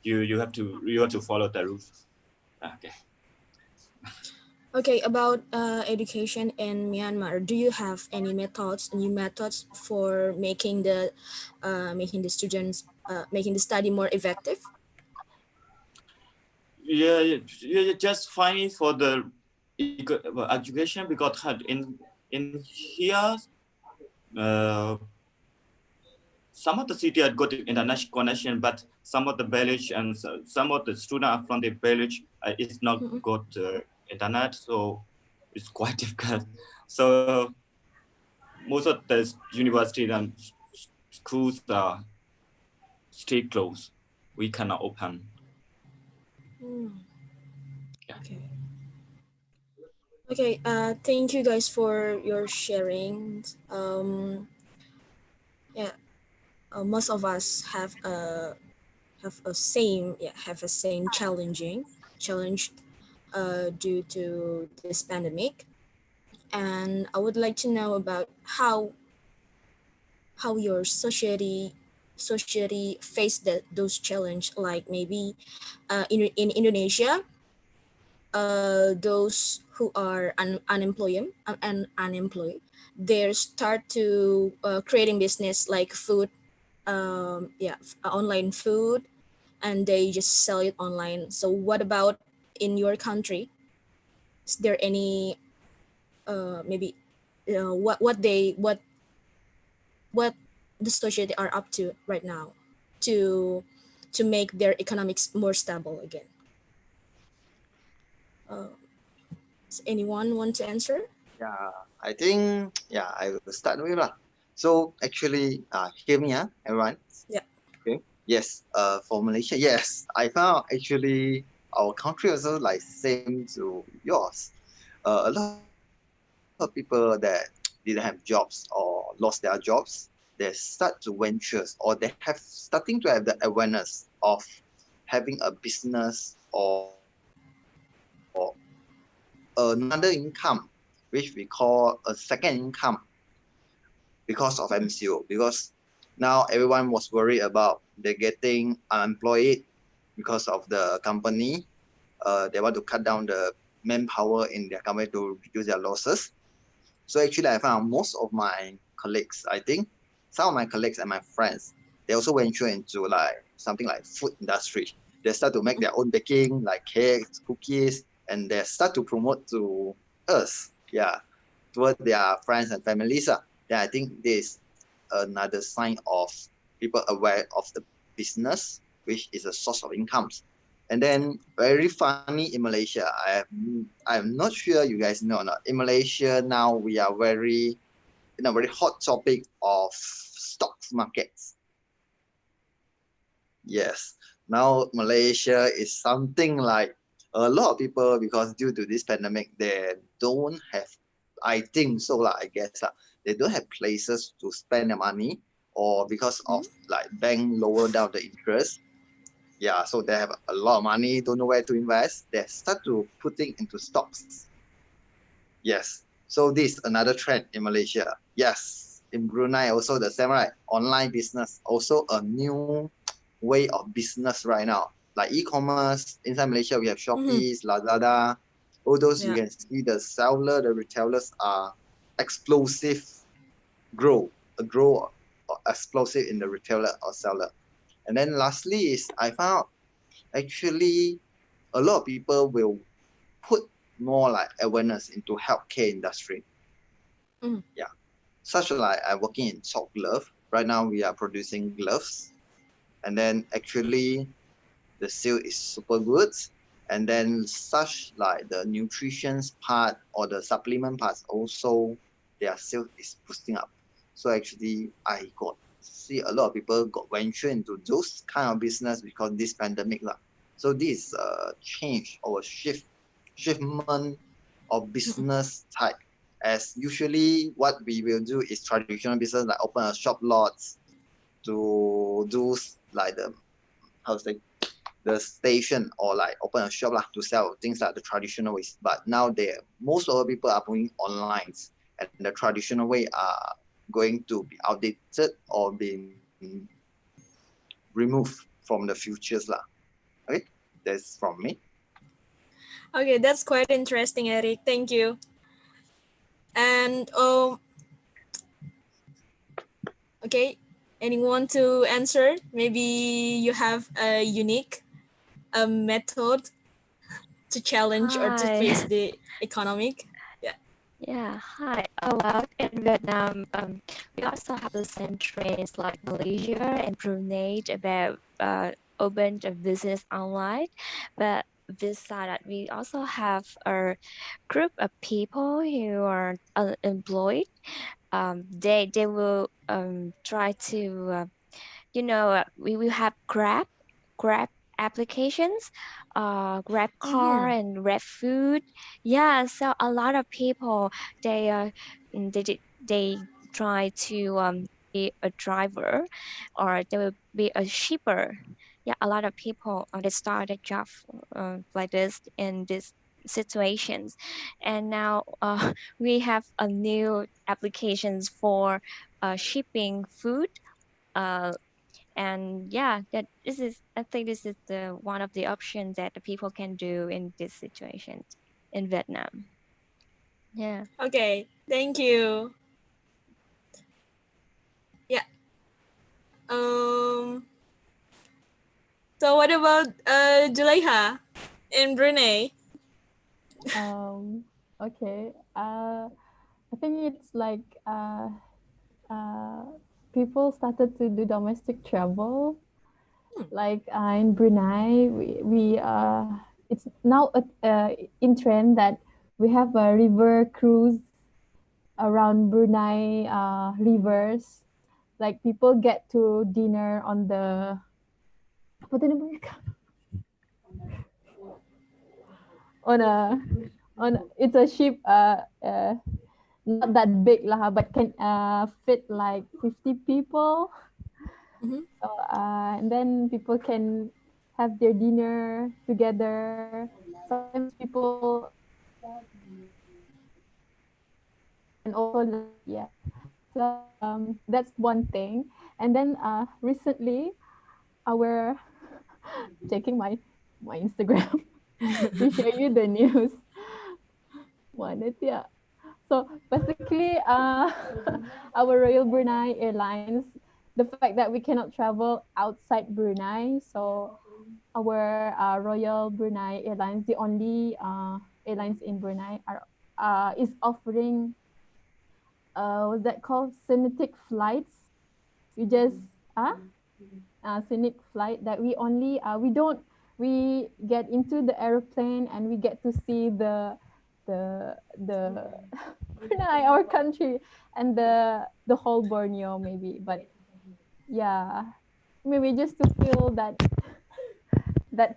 you have to follow the rules. Okay. Okay, about education in Myanmar, do you have any methods, new methods for making the students, making the study more effective? Yeah, just fine for the education because in here, uh, some of the city are good international connection, but some of the village and some of the students from the village is not Mm-mm. good internet, so it's quite difficult. So most of the university and schools are stay closed. We cannot open. Mm, Yeah. okay. Okay. Thank you guys for your sharing. Yeah. Most of us have a same challenge due to this pandemic, and I would like to know about how your society face those challenge, like maybe in Indonesia, those who are unemployed, they start to creating business like food, online food, and they just sell it online. So what about in your country? Is there any maybe what the society are up to right now to make their economics more stable again? Does anyone want to answer? Yeah, I think I will start with lah. So actually, hear me, everyone. Yeah. Okay. Yes. For Malaysia, yes, I found actually our country also like same to yours. A lot of people that didn't have jobs or lost their jobs, they start to ventures or they have starting to have the awareness of having a business or another income, which we call a second income because of MCO. Because now everyone was worried about they're getting unemployed because of the company. They want to cut down the manpower in their company to reduce their losses. So actually, I found most of my colleagues, I think some of my colleagues and my friends, they also venture into like something like food industry. They start to make their own baking, like cakes, cookies, and they start to promote to us, toward their friends and families. Then I think this another sign of people aware of the business, which is a source of incomes. And then very funny in Malaysia, I'm not sure you guys know or not. In Malaysia now we are very in a very hot topic of stocks markets. Yes. Now Malaysia is something like a lot of people because due to this pandemic they don't have, I think so lah, I guess they don't have places to spend their money or because of like bank lower down the interest. Yeah, so they have a lot of money, don't know where to invest. They start to putting into stocks. Yes. So this another trend in Malaysia. Yes. In Brunei also the same, right? Online business also a new way of business right now. Like e-commerce inside Malaysia, we have Mm-hmm. Shopee, Lazada. All those you Yeah. can see the seller, the retailers are explosive grow, a grow explosive in the retailer or seller. And then lastly is I found actually a lot of people will put more like awareness into healthcare industry. Mm-hmm. Yeah. Such like I'm working in Top Glove. Right now we are producing gloves. And then actually the sale is super good. And then such like the nutrition part or the supplement parts also their sales is boosting up. So actually I got see a lot of people got venture into those kind of business because this pandemic lah. So this change or shiftment of business type as usually what we will do is traditional business like open a shop lots to do like the how to say the station or like open a shop lah to sell things like the traditional ways. But now they most of the people are moving online and the traditional way are going to be outdated or being removed from the futures lah. Okay, that's from me. Okay, that's quite interesting, Eric. Thank you. And okay, anyone to answer? Maybe you have a unique method to challenge or to Hi. face the economic. Yeah. Yeah, hi. Well, in Vietnam, we also have the same trends like Malaysia and Brunei about open a business online. But beside that, we also have a group of people who are unemployed. They will try to we will have Grab applications, Grab car Mm-hmm. and Grab food. Yeah, so a lot of people they they try to be a driver, or they will be a shipper. Yeah, a lot of people they start a job like this in these situations, and now we have a new applications for shipping food. Uh, and yeah, that this is I think this is the one of the options that the people can do in this situation in Vietnam. Yeah. Okay. Thank you. Yeah. Um. So what about Julaiha in Brunei? Um, okay. I think it's like uh, people started to do domestic travel. Like in Brunei, we it's now in trend that we have a river cruise around Brunei rivers. Like people get to dinner on the apa tu namanya? On a it's a ship not that big lah, but can fit like 50 people. Mm-hmm. So and then people can have their dinner together. Sometimes people and also yeah. So that's one thing. And then recently our checking my Instagram to show you the news. Mana tu ya? So basically, our Royal Brunei Airlines, the fact that we cannot travel outside Brunei, so our Royal Brunei Airlines, the only airlines in Brunei, is offering what's that called? Scenic flights. You just scenic flight that we don't we get into the aeroplane and we get to see the Brunei, our country, and the whole Borneo maybe. But yeah, maybe just to feel that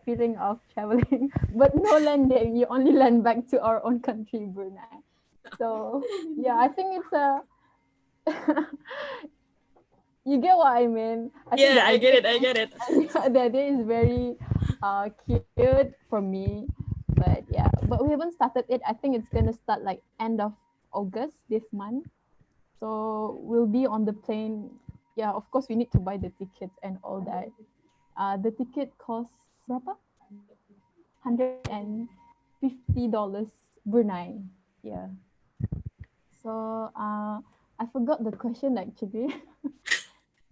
feeling of traveling, but no landing. You only land back to our own country, Brunei. So yeah, I think it's a you get what I mean. I think Yeah, the I get idea it. I get it. the idea is very cute for me. But yeah, but we haven't started it. I think it's gonna start like end of August this month. So we'll be on the plane. Yeah, of course we need to buy the tickets and all that. The ticket costs berapa? $150 Brunei. Yeah. So I forgot the question actually.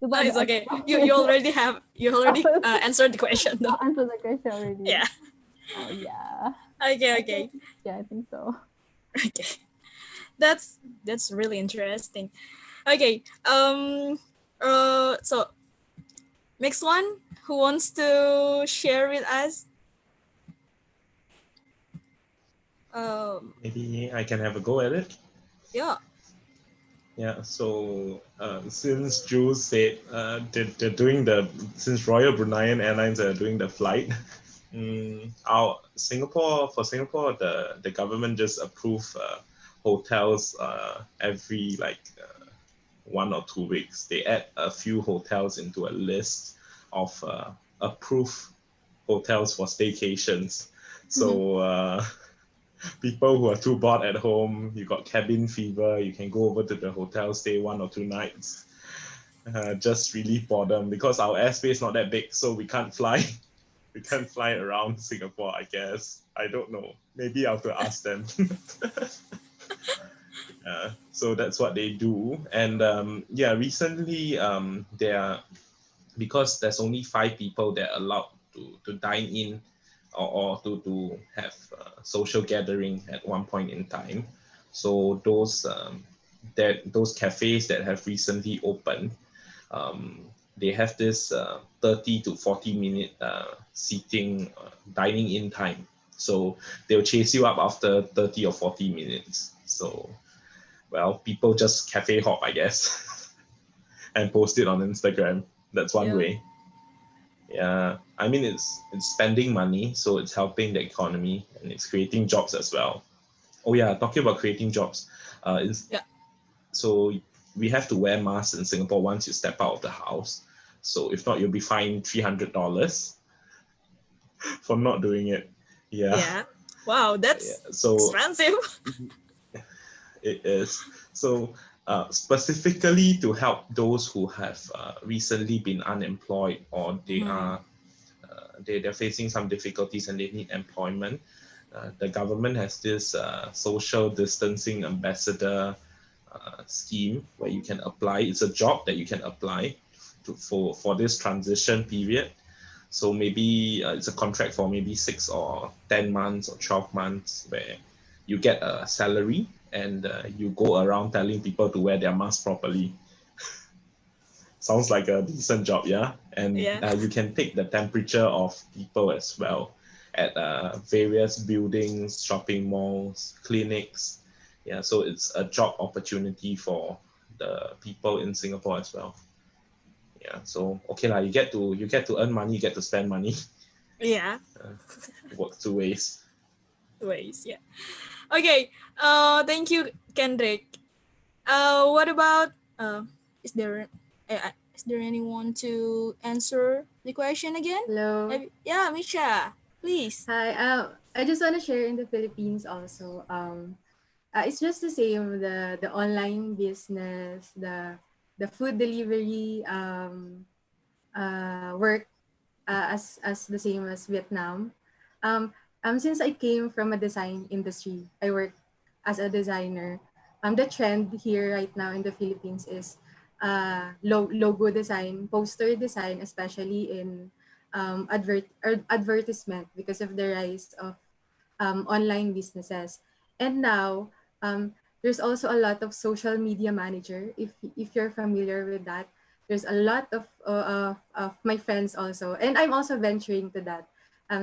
It's No, about the it's okay. You already answered the question though. I'll answer the question already. Yeah. Oh yeah. Okay. I Okay. think yeah, I think so. Okay. That's really interesting. Okay. So next one, who wants to share with us? Maybe I can have a go at it. Yeah. Yeah, so since Jules said they're doing since Royal Bruneian Airlines are doing the flight, for Singapore, the government just approved hotels every 1 or 2 weeks. They add a few hotels into a list of approved hotels for staycations. So people who are too bored at home, you got cabin fever, you can go over to the hotel, stay 1 or 2 nights, just relieve boredom because our airspace not that big, so we can't fly. we can't fly around Singapore, I guess. I don't know. Maybe I have to ask them. So that's what they do. And yeah, recently there are, because there's only 5 people that are allowed to dine in, or to have social gathering at one point in time. So those cafes that have recently opened, they have this 30 to 40 minute seating dining in time. So they'll chase you up after 30 or 40 minutes. So, well, people just cafe hop, I guess, and post it on Instagram. That's one Yeah. way. Yeah, I mean, it's spending money, so it's helping the economy and it's creating jobs as well. Oh yeah, talking about creating jobs, Yeah. so we have to wear masks in Singapore once you step out of the house. So if not, you'll be fined $300 for not doing it. Yeah, Yeah. Wow, yeah. that's So expensive. it is. So specifically to help those who have recently been unemployed, or they're facing some difficulties and they need employment. The government has this social distancing ambassador scheme where you can apply. It's a job that you can apply for this transition period. So maybe it's a contract for maybe 6 or 10 months or 12 months where you get a salary and you go around telling people to wear their mask properly. Sounds like a decent job, yeah? And Yeah. you can take the temperature of people as well at various buildings, shopping malls, clinics. Yeah, so it's a job opportunity for the people in Singapore as well. Yeah, so okay lah, you get to earn money, you get to spend money. Yeah. Works 2 ways. Ways. Yeah. Okay. Thank you, Kendrick. What about is there is there anyone to answer the question again? Hello. Yeah, Misha, please. Hi. I just want to share in the Philippines also. It's just the same. The online business, the food delivery work as the same as Vietnam. Um, since I came from a design industry, I work as a designer. The trend here right now in the Philippines is logo design, poster design, especially in advertisement because of the rise of online businesses. And now there's also a lot of social media manager. If you're familiar with that, there's a lot of my friends also, and I'm also venturing to that.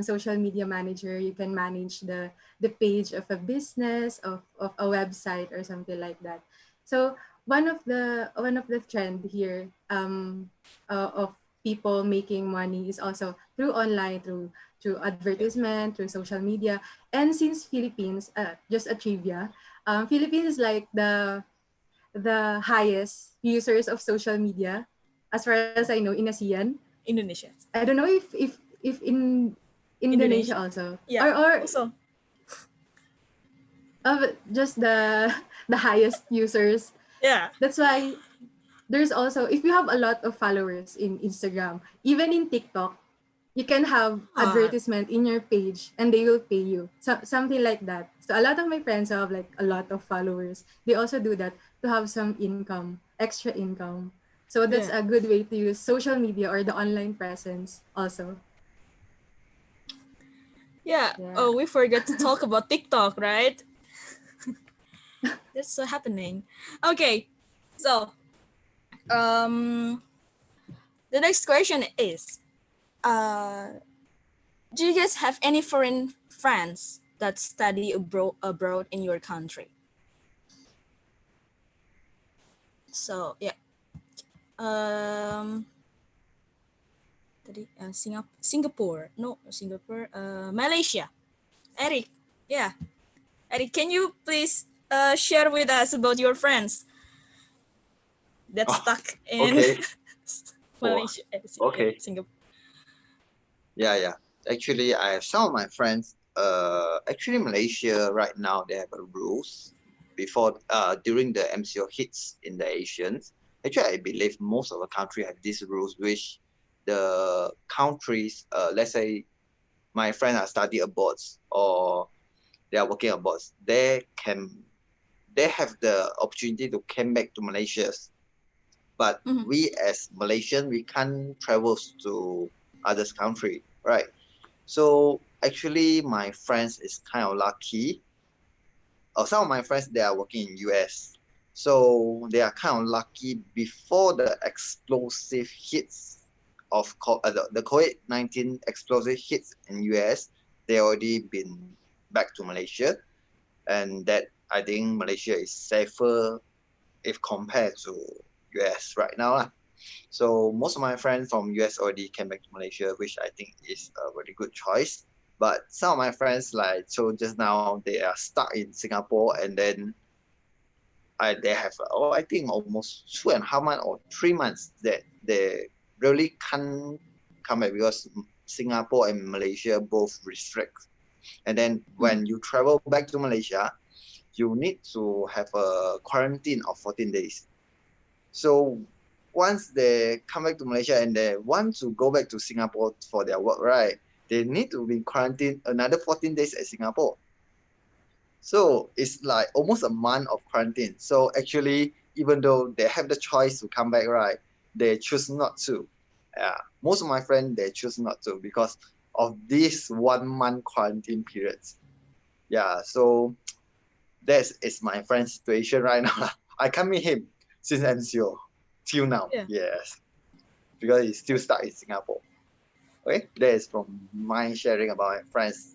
Social media manager, you can manage the page of a business, of a website or something like that. So one of the trend here of people making money is also through online, through advertisement, through social media. And since Philippines, just a trivia, Philippines is like the highest users of social media, as far as I know, in ASEAN. Indonesia. I don't know if in Indonesia Indonesia. also, Yeah. or Also. just the highest users. Yeah. That's why there's also, if you have a lot of followers in Instagram, even in TikTok, you can have Ah. advertisement in your page and they will pay you. So, something like that. So a lot of my friends who have like a lot of followers, they also do that to have some income, extra income. So that's Yeah. a good way to use social media or the online presence also. Yeah. Yeah. Oh, we forgot to talk about TikTok, right? That's happening. Okay. So, um, the next question is, do you guys have any foreign friends that study abroad in your country? So yeah. Um, Singapore. No, Singapore. Malaysia. Eric. Yeah. Eric, can you please share with us about your friends that Oh, stuck in okay. Oh, Malaysia? okay. Singapore. Yeah. Actually, I have some of my friends. Actually, Malaysia right now they have a rules before during the MCO hits in the Asians. Actually, I believe most of the country have these rules, which the countries, let's say my friends are study abroad or they are working abroad, they have the opportunity to come back to Malaysia. But we as Malaysian, we can't travel to others country, right? So actually, my friends is kind of lucky. Some of my friends, they are working in US, so they are kind of lucky before the explosive hits of the COVID-19 explosive hits in US. They already been back to Malaysia, and that I think Malaysia is safer if compared to US right now lah. So most of my friends from US already came back to Malaysia, which I think is a very good choice. But some of my friends, like so just now, they are stuck in Singapore, and then they have I think almost 2.5 months or 3 months that they really can't come back because Singapore and Malaysia both restrict. And then when you travel back to Malaysia, you need to have a quarantine of 14 days. So once they come back to Malaysia and they want to go back to Singapore for their work, right, they need to be quarantined another 14 days at Singapore. So it's like almost a month of quarantine. So actually, even though they have the choice to come back, right, they choose not to. Yeah, most of my friends, they choose not to because of this 1 month quarantine periods. Yeah, so that is my friend's situation right now. I can't meet him since MCO till now. Yeah. Yes, because he's still stuck in Singapore. Okay, that is from my sharing about my friends.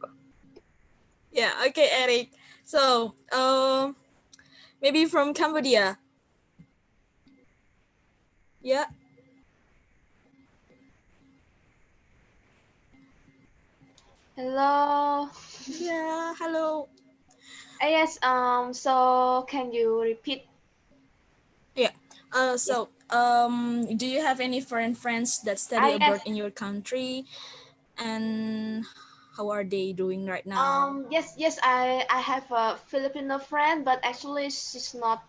Yeah. Okay, Eric. So, maybe from Cambodia. Yeah. Hello. Yeah. Hello. Yes. So can you repeat? Yeah. Yes. Do you have any foreign friends that study Yes. abroad in your country, and how are they doing right now? Yes. I have a Filipino friend, but actually she's not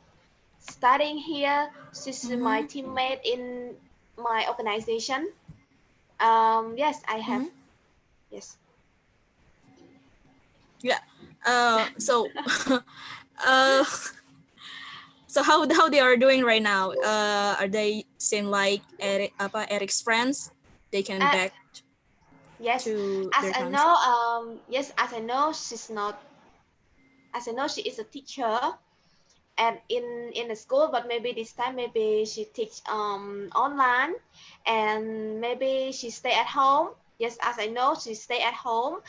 studying here. She's my Mm-hmm. teammate in my organization. Yes, I have. Mm-hmm. Yes. Yeah. So, uh, so how they are doing right now? Are they same like Eric's friends? They can Uh, back yes. to As their I know, country. yes, as I know, she's not. As I know, she is a teacher and in the school, but maybe this time maybe she teach online, and maybe she stay at home. Yes, as I know, she stay at home.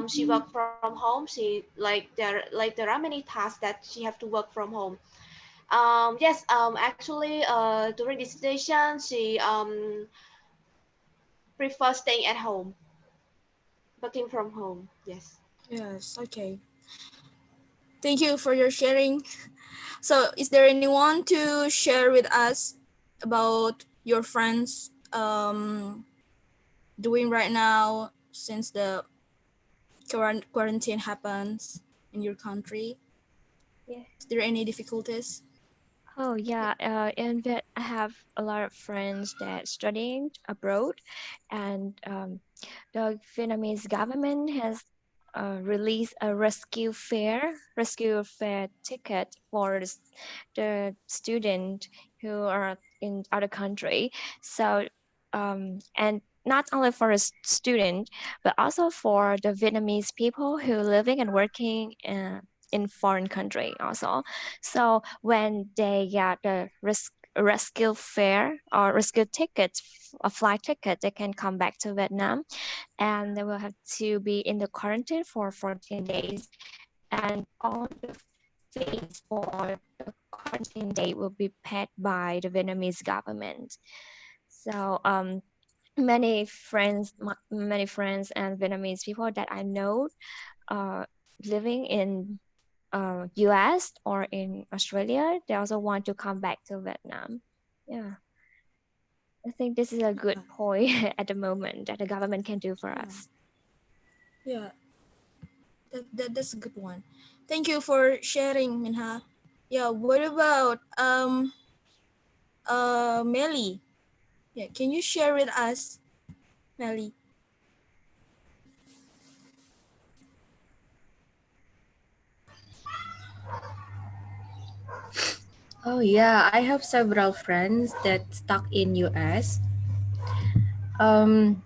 She work from home. She like there are many tasks that she have to work from home. Yes. Actually, during this situation, she prefer staying at home, working from home. Yes. Yes. Okay. Thank you for your sharing. So, is there anyone to share with us about your friends doing right now since the quarantine happens in your country? Yeah. Is there any difficulties? Oh yeah, in Viet I have a lot of friends that studying abroad, and the Vietnamese government has released a rescue fare ticket for the student who are in other country. So and not only for a student, but also for the Vietnamese people who living and working in foreign country also. So when they get the rescue fare or rescue tickets, a flight ticket, they can come back to Vietnam, and they will have to be in the quarantine for 14 days. And all the fees for the quarantine day will be paid by the Vietnamese government. So many friends and Vietnamese people that I know living in US or in Australia, they also want to come back to Vietnam. Yeah, I think this is a good point at the moment that the government can do for us. Yeah, that's a good one. Thank you for sharing, Minha. Yeah, what about Melly? Yeah, can you share with us, Melly? Oh yeah, I have several friends that stuck in US. Um,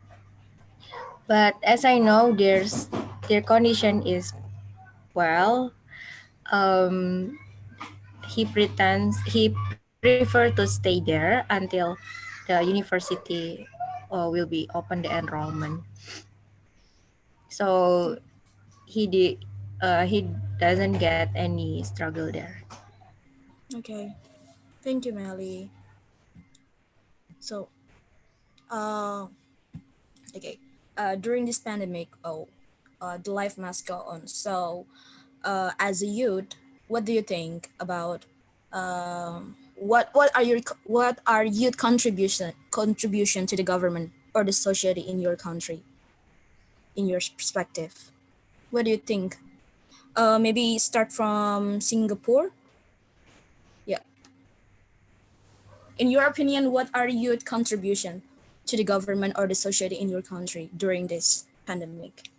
but as I know, their condition is well. Um, he prefer to stay there until the university will be open the enrollment. So he doesn't get any struggle there. Okay. Thank you, Melly. So, uh, okay. During this pandemic, the life must go on. So, as a youth, what do you think about what are youth contribution to the government or the society in your country, in your perspective? What do you think? Maybe start from Singapore. Yeah. In your opinion, what are youth contribution to the government or the society in your country during this pandemic?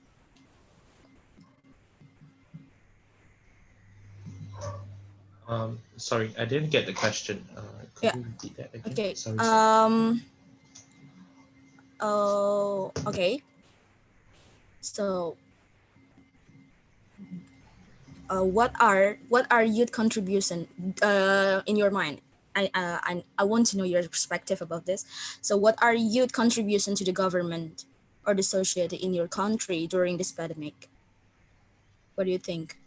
Sorry, I didn't get the question. Could Yeah. you repeat that again? Okay. Sorry, sorry. Oh. Okay. So, what are youth contribution in your mind? I want to know your perspective about this. So, what are youth contribution to the government or the society in your country during this pandemic? What do you think?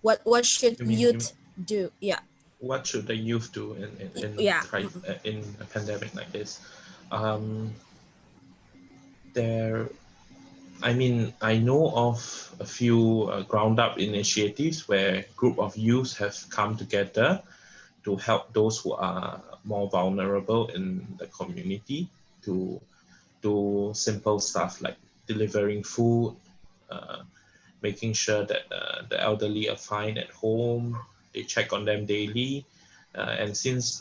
What should You mean youth do? Yeah. what should the youth do Yeah. in a pandemic like this? Um, there, I mean, I know of a few ground up initiatives where group of youth have come together to help those who are more vulnerable in the community to do simple stuff like delivering food, uh, making sure that the elderly are fine at home. They check on them daily. And since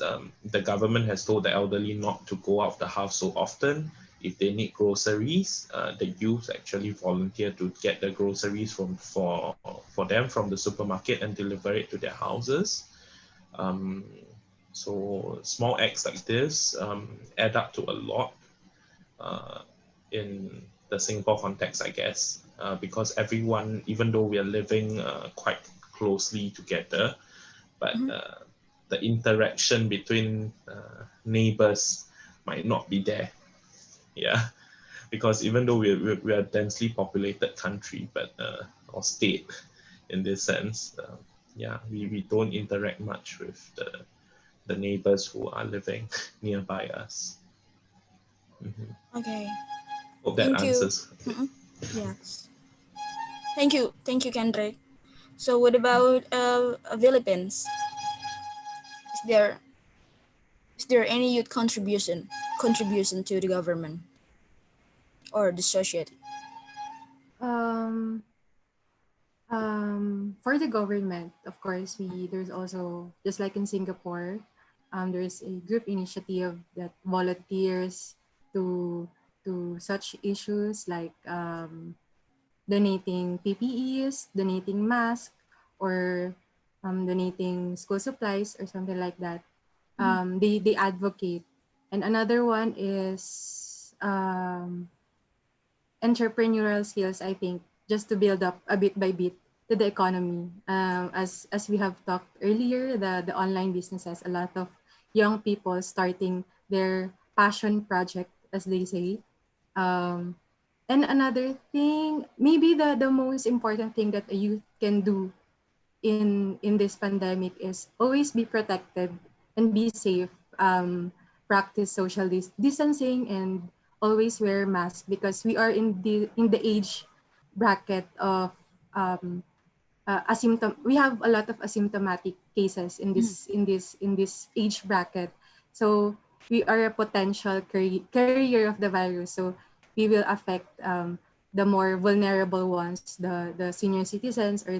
the government has told the elderly not to go out of the house so often, if they need groceries, the youth actually volunteer to get the groceries for them from the supermarket and deliver it to their houses. Um, so small acts like this add up to a lot uh, in the Singapore context, I guess, because everyone, even though we are living quite closely together, but Mhm. the interaction between neighbors might not be there. Yeah, because even though we are a densely populated country, but or state in this sense, yeah, we don't interact much with the neighbors who are living nearby us. Mhm. Okay. Hope that Thank you. answers. Mm-mm. Yes. Thank you, Kendrick. So, what about Philippines? Is there is there any youth contribution to the government or the society? Um, for the government, of course, there's also, just like in Singapore, there's a group initiative that volunteers to such issues like donating PPEs, donating masks, or donating school supplies or something like that. They advocate. And another one is entrepreneurial skills, I think, just to build up a bit by bit to the economy. As we have talked earlier, the online businesses, a lot of young people starting their passion project, as they say. Um, and another thing, maybe the most important thing that a youth can do in this pandemic is always be protected and be safe. Practice social distancing and always wear mask because we are in the age bracket of um, we have a lot of asymptomatic cases in Mhm. this age bracket. So we are a potential carrier of the virus. So we will affect the more vulnerable ones, the senior citizens or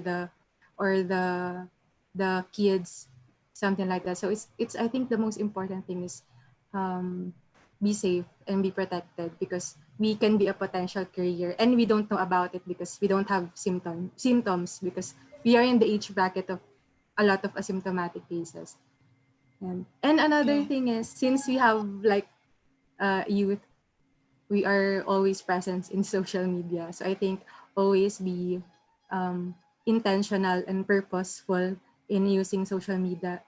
the kids, something like that. So it's I think the most important thing is um, be safe and be protected because we can be a potential carrier and we don't know about it because we don't have symptoms because we are in the age bracket of a lot of asymptomatic cases. And another Yeah. thing is, since we have like youth, we are always present in social media. So I think always be um, intentional and purposeful in using social media,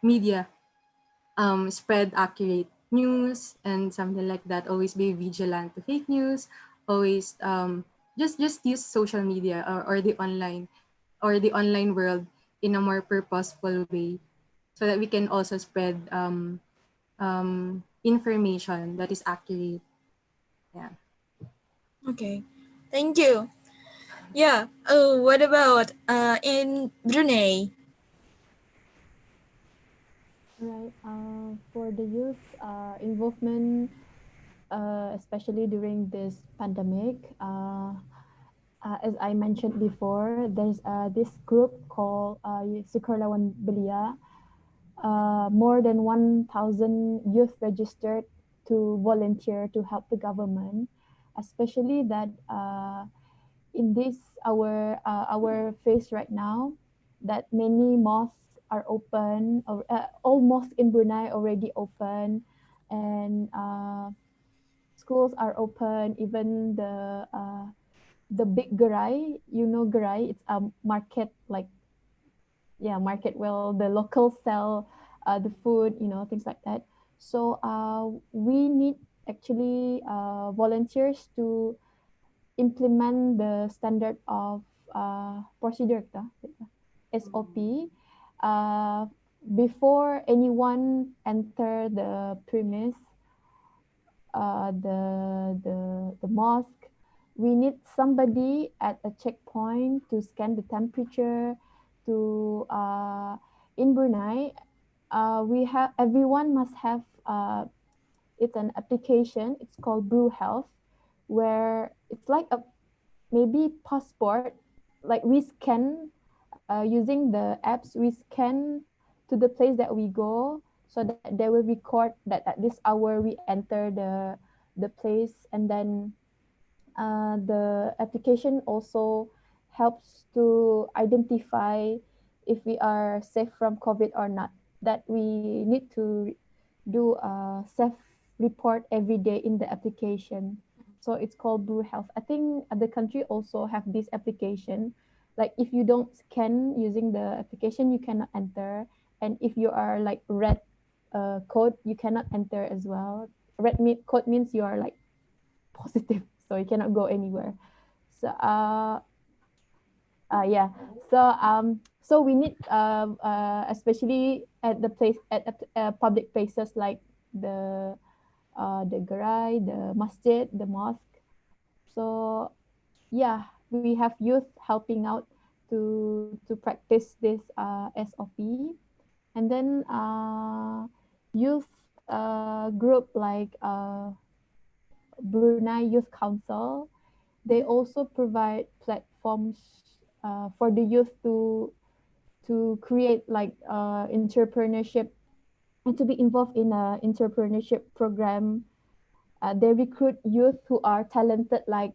spread accurate news and something like that. Always be vigilant to fake news. Always just use social media, or the online world in a more purposeful way, so that we can also spread information that is accurate. Yeah. Okay. Thank you. Yeah. Oh, what about in Brunei? Right. For the youth involvement, especially during this pandemic, as I mentioned before, there's this group called Sukarlawan Belia. More than 1,000 youth registered to volunteer to help the government, especially that in this our phase right now, that many mosques are open, or all mosques in Brunei already open, and schools are open. Even the big gerai, you know, gerai, it's a market, like, yeah, market where the locals sell the food, you know, things like that. So we need actually volunteers to implement the standard of procedure ta, SOP, uh, before anyone enter the premise, the mosque. We need somebody at a checkpoint to scan the temperature. To in Brunei, we have everyone must have it's an application. It's called Brew Health, where it's like a maybe passport. Like we scan using the apps, we scan to the place that we go, so that they will record that at this hour we enter the place. And then the application also helps to identify if we are safe from COVID or not. That we need to do a self report every day in the application. So it's called Blue Health. I think other country also have this application. Like if you don't scan using the application, you cannot enter. And if you are like red code, you cannot enter as well. Code means you are like positive, so you cannot go anywhere. So yeah. So we need especially at the place at public places like the garai, the masjid, the mosque. So yeah, we have youth helping out to practice this SOP. And then youth group like Brunei Youth Council, they also provide platforms for the youth to create like entrepreneurship and to be involved in a entrepreneurship program. They recruit youth who are talented, like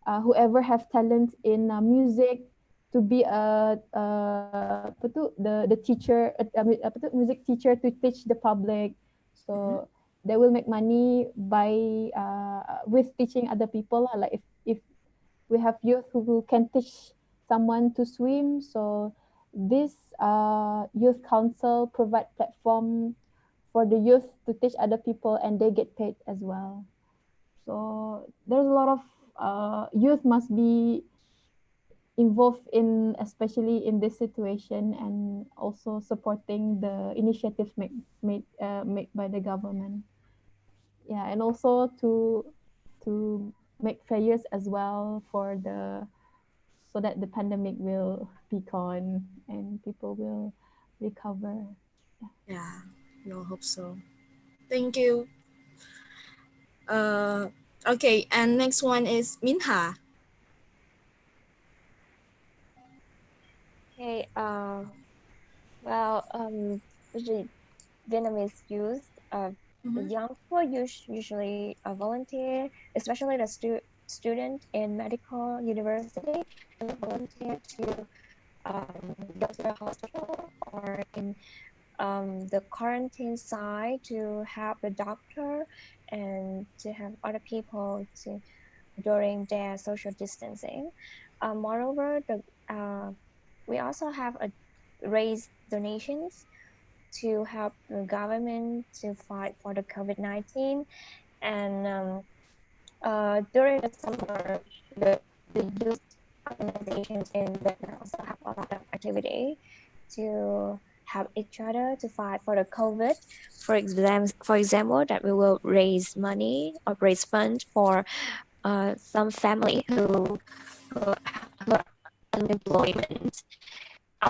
whoever have talent in music, to be apa tu, the teacher, apa tu, music teacher to teach the public. Mm-hmm. So they will make money by with teaching other people lah. Like if we have youth who can teach someone to swim, so this youth council provide platform for the youth to teach other people, and they get paid as well. So there's a lot of youth must be involved in, especially in this situation, and also supporting the initiatives made by the government. Yeah, and also to make fairs as well for the, so that the pandemic will be gone and people will recover. Yeah. We all hope so. Thank you. Uh, okay. And next one is Minha. Okay. Well, usually Vietnamese youth, the Mm-hmm. young people usually volunteer, especially the student in medical university, and volunteer to go to the hospital or in the quarantine side to help the doctor and to have other people to during their social distancing. Moreover, we also have a raise donations to help the government to fight for the COVID-19. And during the summer, the youth organizations in Vietnam also have a lot of activity to help each other to fight for the COVID. For example, that we will raise money or raise funds for some family who are unemployment,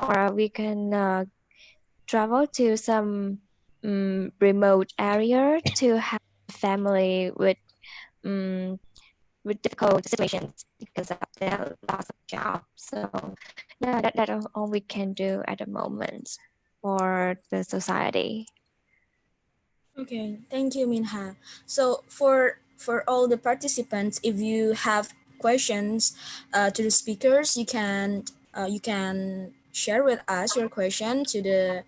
or we can travel to some remote area to have family um, with difficult situations because of their loss of job. So yeah, that's all we can do at the moment for the society. Okay, thank you, Minha. So for all the participants, if you have questions to the speakers, you can share with us your question to the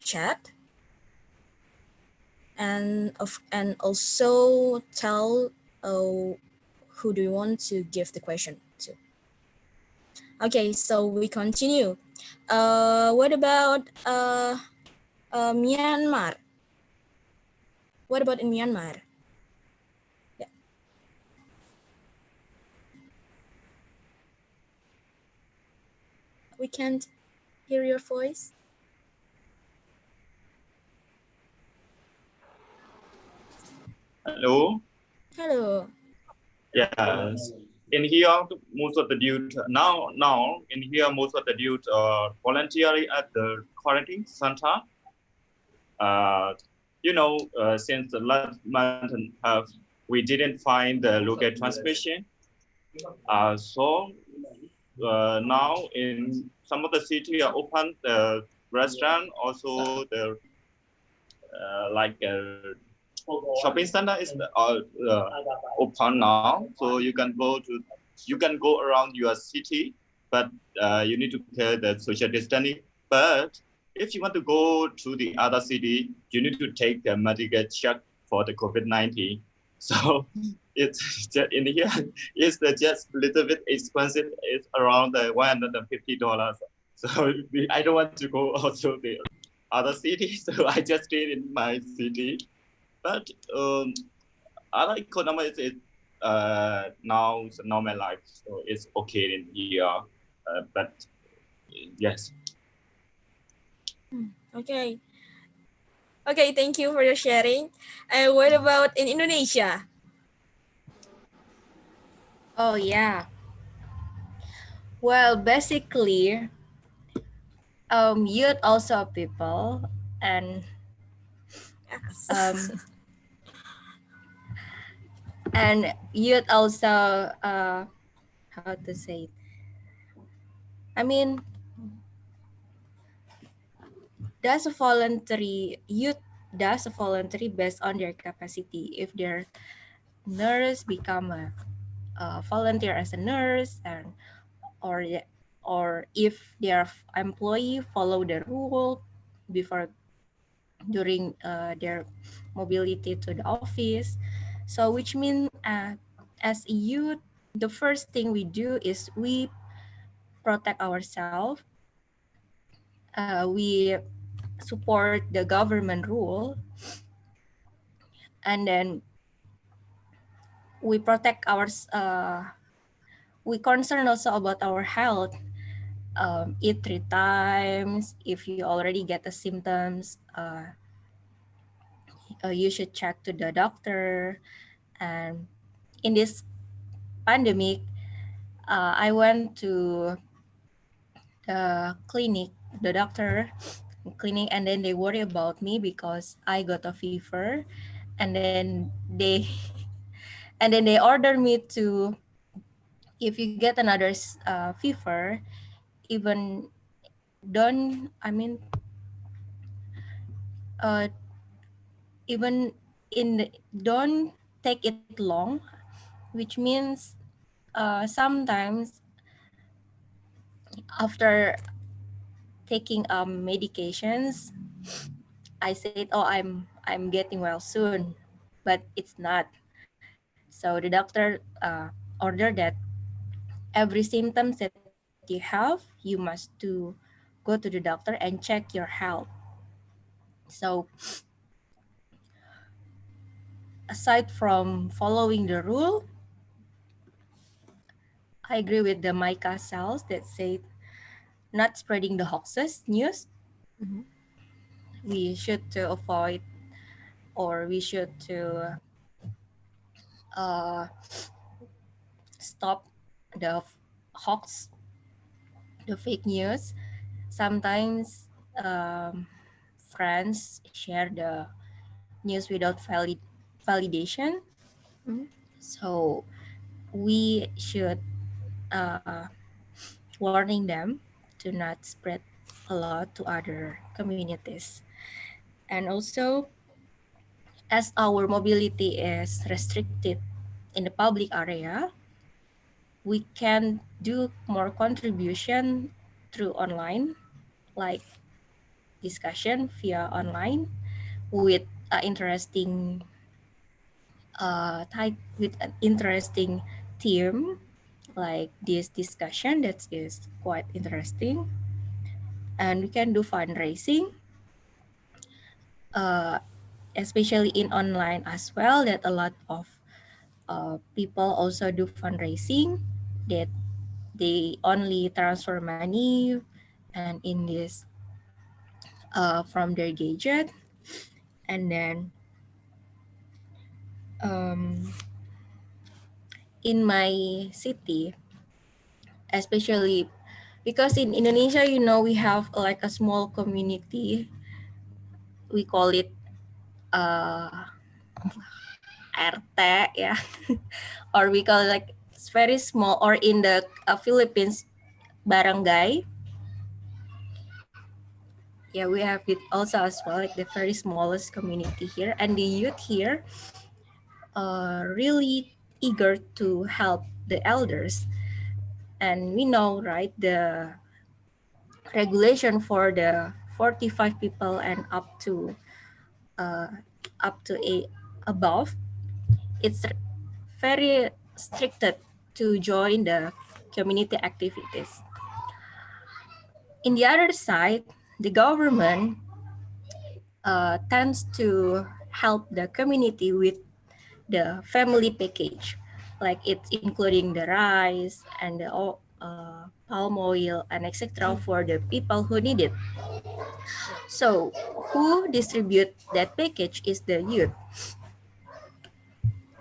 chat, and also tell who do you want to give the question to. Okay, so we continue. What about Myanmar? What about in Myanmar? Yeah, we can't hear your voice. Hello. Hello. Yes. In here, most of the youth now in here, most of the youth are volunteering at the quarantine center. Uh, since the last month and a half, we didn't find the local transmission. So now in some of the city are open the restaurant, also the like shopping center is open now, so you can go around your city, but you need to care the social distancing. But if you want to go to the other city, you need to take the medical check for the COVID-19. So it's just in here, it's just a little bit expensive. It's around the $150. So I don't want to go also the other city, so I just stayed in my city. But other economy is now it's a normal life, so it's okay in here. But yes. Okay. Okay, thank you for your sharing. What about in Indonesia? Oh yeah. Well, basically, youth also people, and Yes. um, and youth also how to say it? I mean, does a voluntary youth does a voluntary based on their capacity. If their nurse become a volunteer as a nurse, and or or if their employee follow the rule before during their mobility to the office. So which means as a youth, the first thing we do is we protect ourselves. We support the government rule, and then we protect our we concern also about our health. Eat 3 times. If you already get the symptoms, you should check to the doctor. And in this pandemic, I went to the clinic, the doctor clinic, and then they worry about me because I got a fever, and then they and then they order me to, if you get another fever, even don't I mean uh, even don't take it long, which means sometimes after taking medications, I said, "Oh, I'm getting well soon," but it's not. So the doctor ordered that every symptoms that you have, you must to go to the doctor and check your health. So aside from following the rule, I agree with the Micah cells that say not spreading the hoaxes news. Mhm. We should to avoid, or we should to uh, stop the hoax, the fake news. Sometimes friends share the news without validation. Mhm. So we should uh, warning them to not spread a lot to other communities. And also, as our mobility is restricted in the public area, we can do more contribution through online, like discussion via online with interesting with an interesting theme, like this discussion that is quite interesting. And we can do fundraising, uh, especially in online as well, that a lot of people also do fundraising, that they only transfer money and in this from their gadget. And then um, in my city, especially because in Indonesia, we have like a small community. We call it RT, yeah, or we call it like it's very small. Or in the Philippines, barangay. Yeah, we have it also as well, like the very smallest community here, and the youth here are really eager to help the elders. And we know, right, the regulation for the 45 people and uh, up to a above, it's very stricted to join the community activities. In the other side, the government tends to help the community with the family package, like it's including the rice and the palm oil and etc. for the people who need it. So who distribute that package is the youth.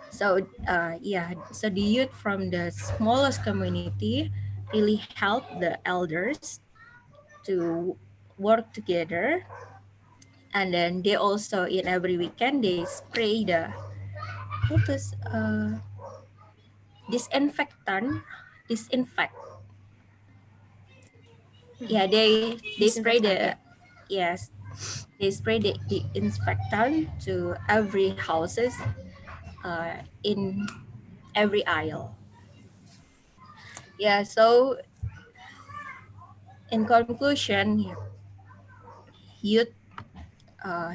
So so the youth from the smallest community really help the elders to work together. And then they also in every weekend they spray the what is disinfectant, disinfect. Yeah, they spray Disinfectant, the yeah. yes, they spray the disinfectant to every houses in every aisle. Yeah, so in conclusion, youth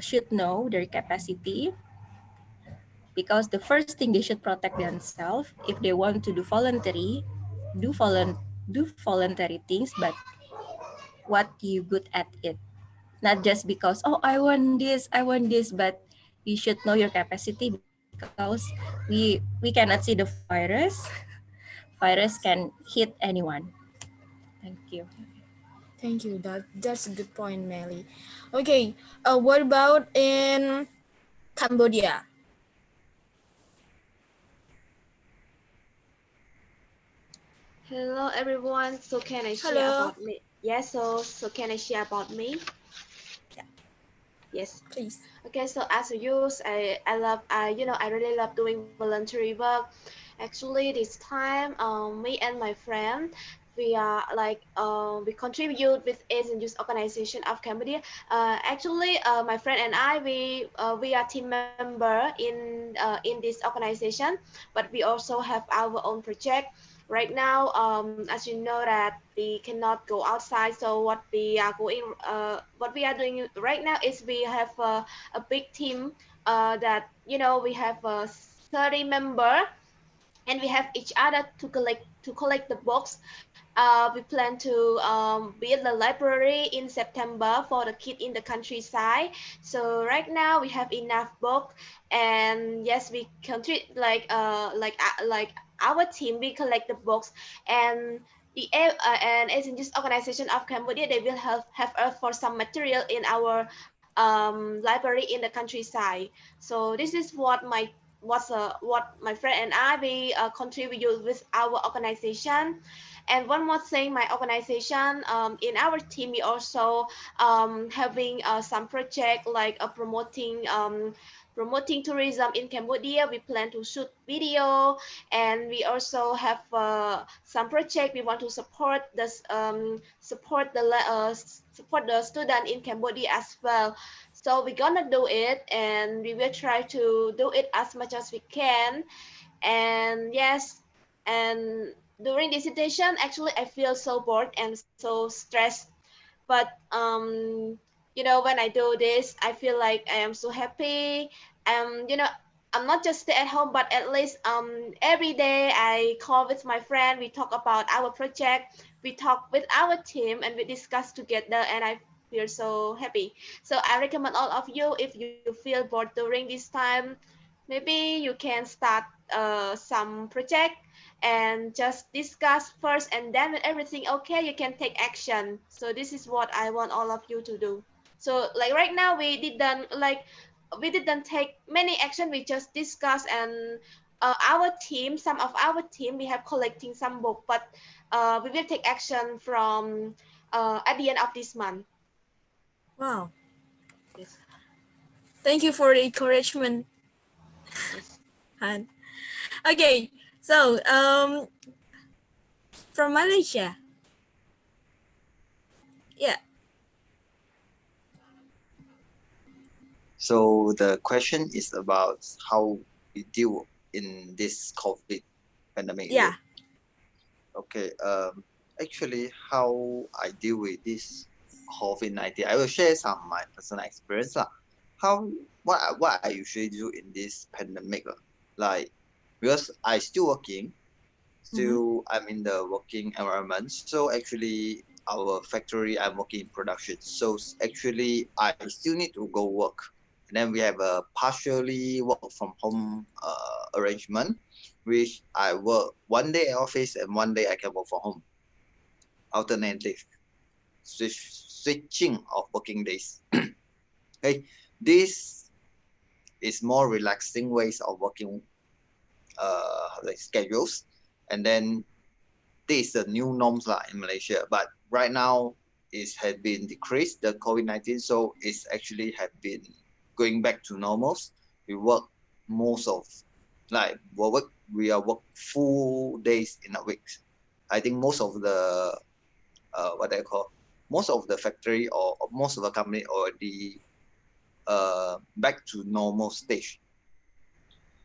should know their capacity, because the first thing they should protect themselves. If they want to do voluntary, do voluntary things, but what you good at it, not just because, oh, I want this, but you should know your capacity, because we cannot see the virus. Virus can hit anyone. Thank you. Thank you. That's a good point, Melly. Okay. What about in Cambodia? Hello everyone. So can I share Hello. about me? Yes. So can I share about me? Yeah, Yes. please. Okay. So as a youth, I love I really love doing voluntary work. Actually, this time, me and my friend, we are like we contribute with ASEAN Youth Organization of Cambodia. Actually, my friend and I, we are team member in this organization, but we also have our own project. right now, as you know that we cannot go outside, so what we are doing right now is we have a big team that we have a 30 member, and we have each other to collect the books. We plan to build a library in September for the kid in the countryside. So right now we have enough book, and yes, we contribute like our team. We collect the books, and and as in this organization of Cambodia, they will have us for some material in our library in the countryside. So this is what my friend and I we contribute with our organization. And one more thing, my organization, in our team, we also having some project like promoting tourism in Cambodia. We plan to shoot video, and we also have some project. We want to support the student in Cambodia as well. So we're gonna do it, and we will try to do it as much as we can. And yes, and during this situation, actually, I feel so bored and so stressed. But when I do this, I feel like I am so happy. I'm not just stay at home, but at least every day I call with my friend. We talk about our project. We talk with our team, and we discuss together. And I feel so happy. So I recommend all of you, if you feel bored during this time, maybe you can start some project and just discuss first, and then when everything okay, you can take action. So this is what I want all of you to do. So like right now, we didn't take many action. We just discuss, and some of our team, we have collecting some book, but we will take action from at the end of this month. Wow. Yes. Thank you for the encouragement, Yes. Han. Okay, so from Malaysia. Yeah. So the question is about how we deal in this COVID pandemic, is Yeah. it? Okay. Actually, how I deal with this COVID-19, I will share some of my personal experience lah. What I usually do in this pandemic lah. Like, because I still working, Mm-hmm. still I'm in the working environment. So actually, our factory, I'm working in production. So actually, I still need to go work. And then we have a partially work from home arrangement, which I work one day at office and one day I can work from home, alternative switching of working days. Okay, this is more relaxing ways of working like schedules, and then this is the new norms lah in Malaysia. But right now it has been decreased the COVID-19, so it's actually have been going back to normals. We work most of we are work full days in a week. I think most of the what they call most of the factory or most of the company already back to normal stage.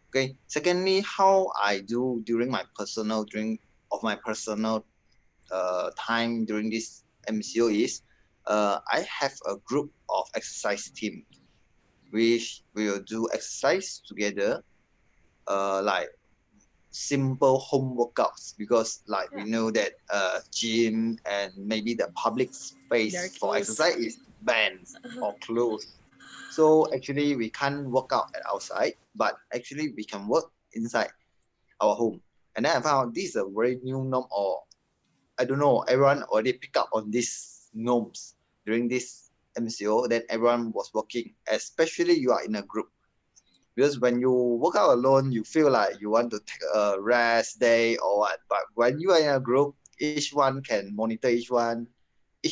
Okay. Secondly, how I do during my personal time during this MCO is I have a group of exercise team which will do exercise together, like simple home workouts, because like we Yeah. know that gym and maybe the public They're space for close. exercise is banned or closed. So actually we can't work out at outside, but actually we can work inside our home. And then I found this is a very new norm, or I don't know, everyone already pick up on these norms during this MCO. Then everyone was working, especially you are in a group. Because when you work out alone, you feel like you want to take a rest day or what. But when you are in a group, each one can monitor each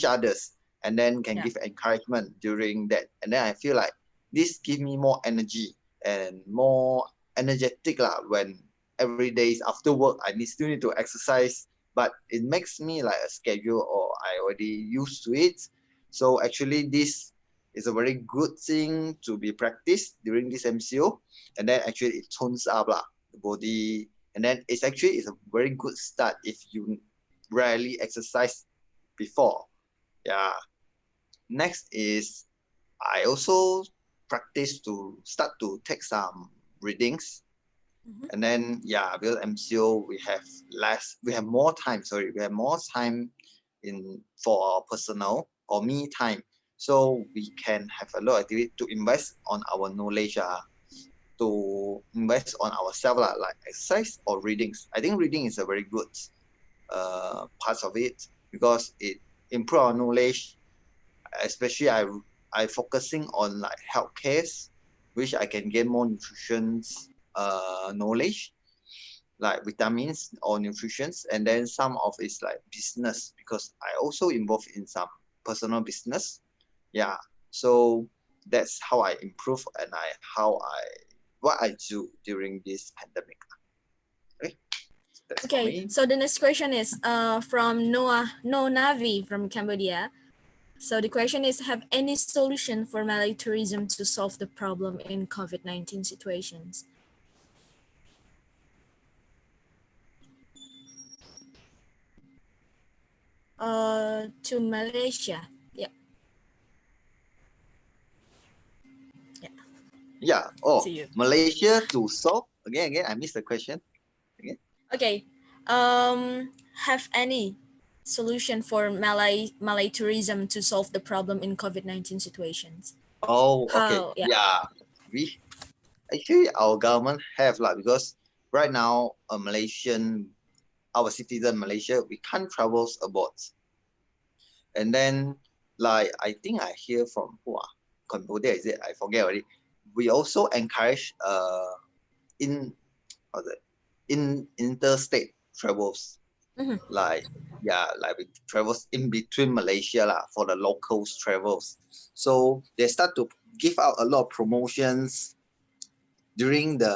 others, and then can Yeah. give encouragement during that. And then I feel like this give me more energy and more energetic lah, when every days after work still need to exercise, but it makes me like a schedule, or I already used to it. So actually this is a very good thing to be practiced during this MCO, and then actually it tones up lah, the body And then it's a very good start if you rarely exercise before. Yeah. Next is I also practice to start to take some readings. Mhm. And then yeah, because MCO we have more time, we have more time in for our personal or me time. So we can have a lot of activity to invest on our knowledge, to invest on ourselves, like exercise or readings. I think reading is a very good part of it because it improve our knowledge, especially I focusing on like health cares, which I can get more nutrition knowledge, like vitamins or nutritions. And then some of it's like business because I also involved in some personal business. Yeah. So that's how I improve and what I do during this pandemic. Okay. That's for Okay, me. so the next question is from No Navi from Cambodia. So the question is, have any solution for Malay tourism to solve the problem in COVID-19 situations? To Malaysia. Yeah, yeah, Yeah. to Oh, you. Malaysia to solve again. I missed the question again. Okay. Have any solution for Malay tourism to solve the problem in COVID-19 situations? Oh, okay. How? Yeah. Yeah. We actually our government have like because right now our citizen Malaysia we can't travel abroad. And then like I think I hear from Cambodia, is it? I forget already. We also encourage in how's it, in interstate travels. Mhm. Like yeah, like we travels in between Malaysia lah for the locals travels. So they start to give out a lot of promotions during the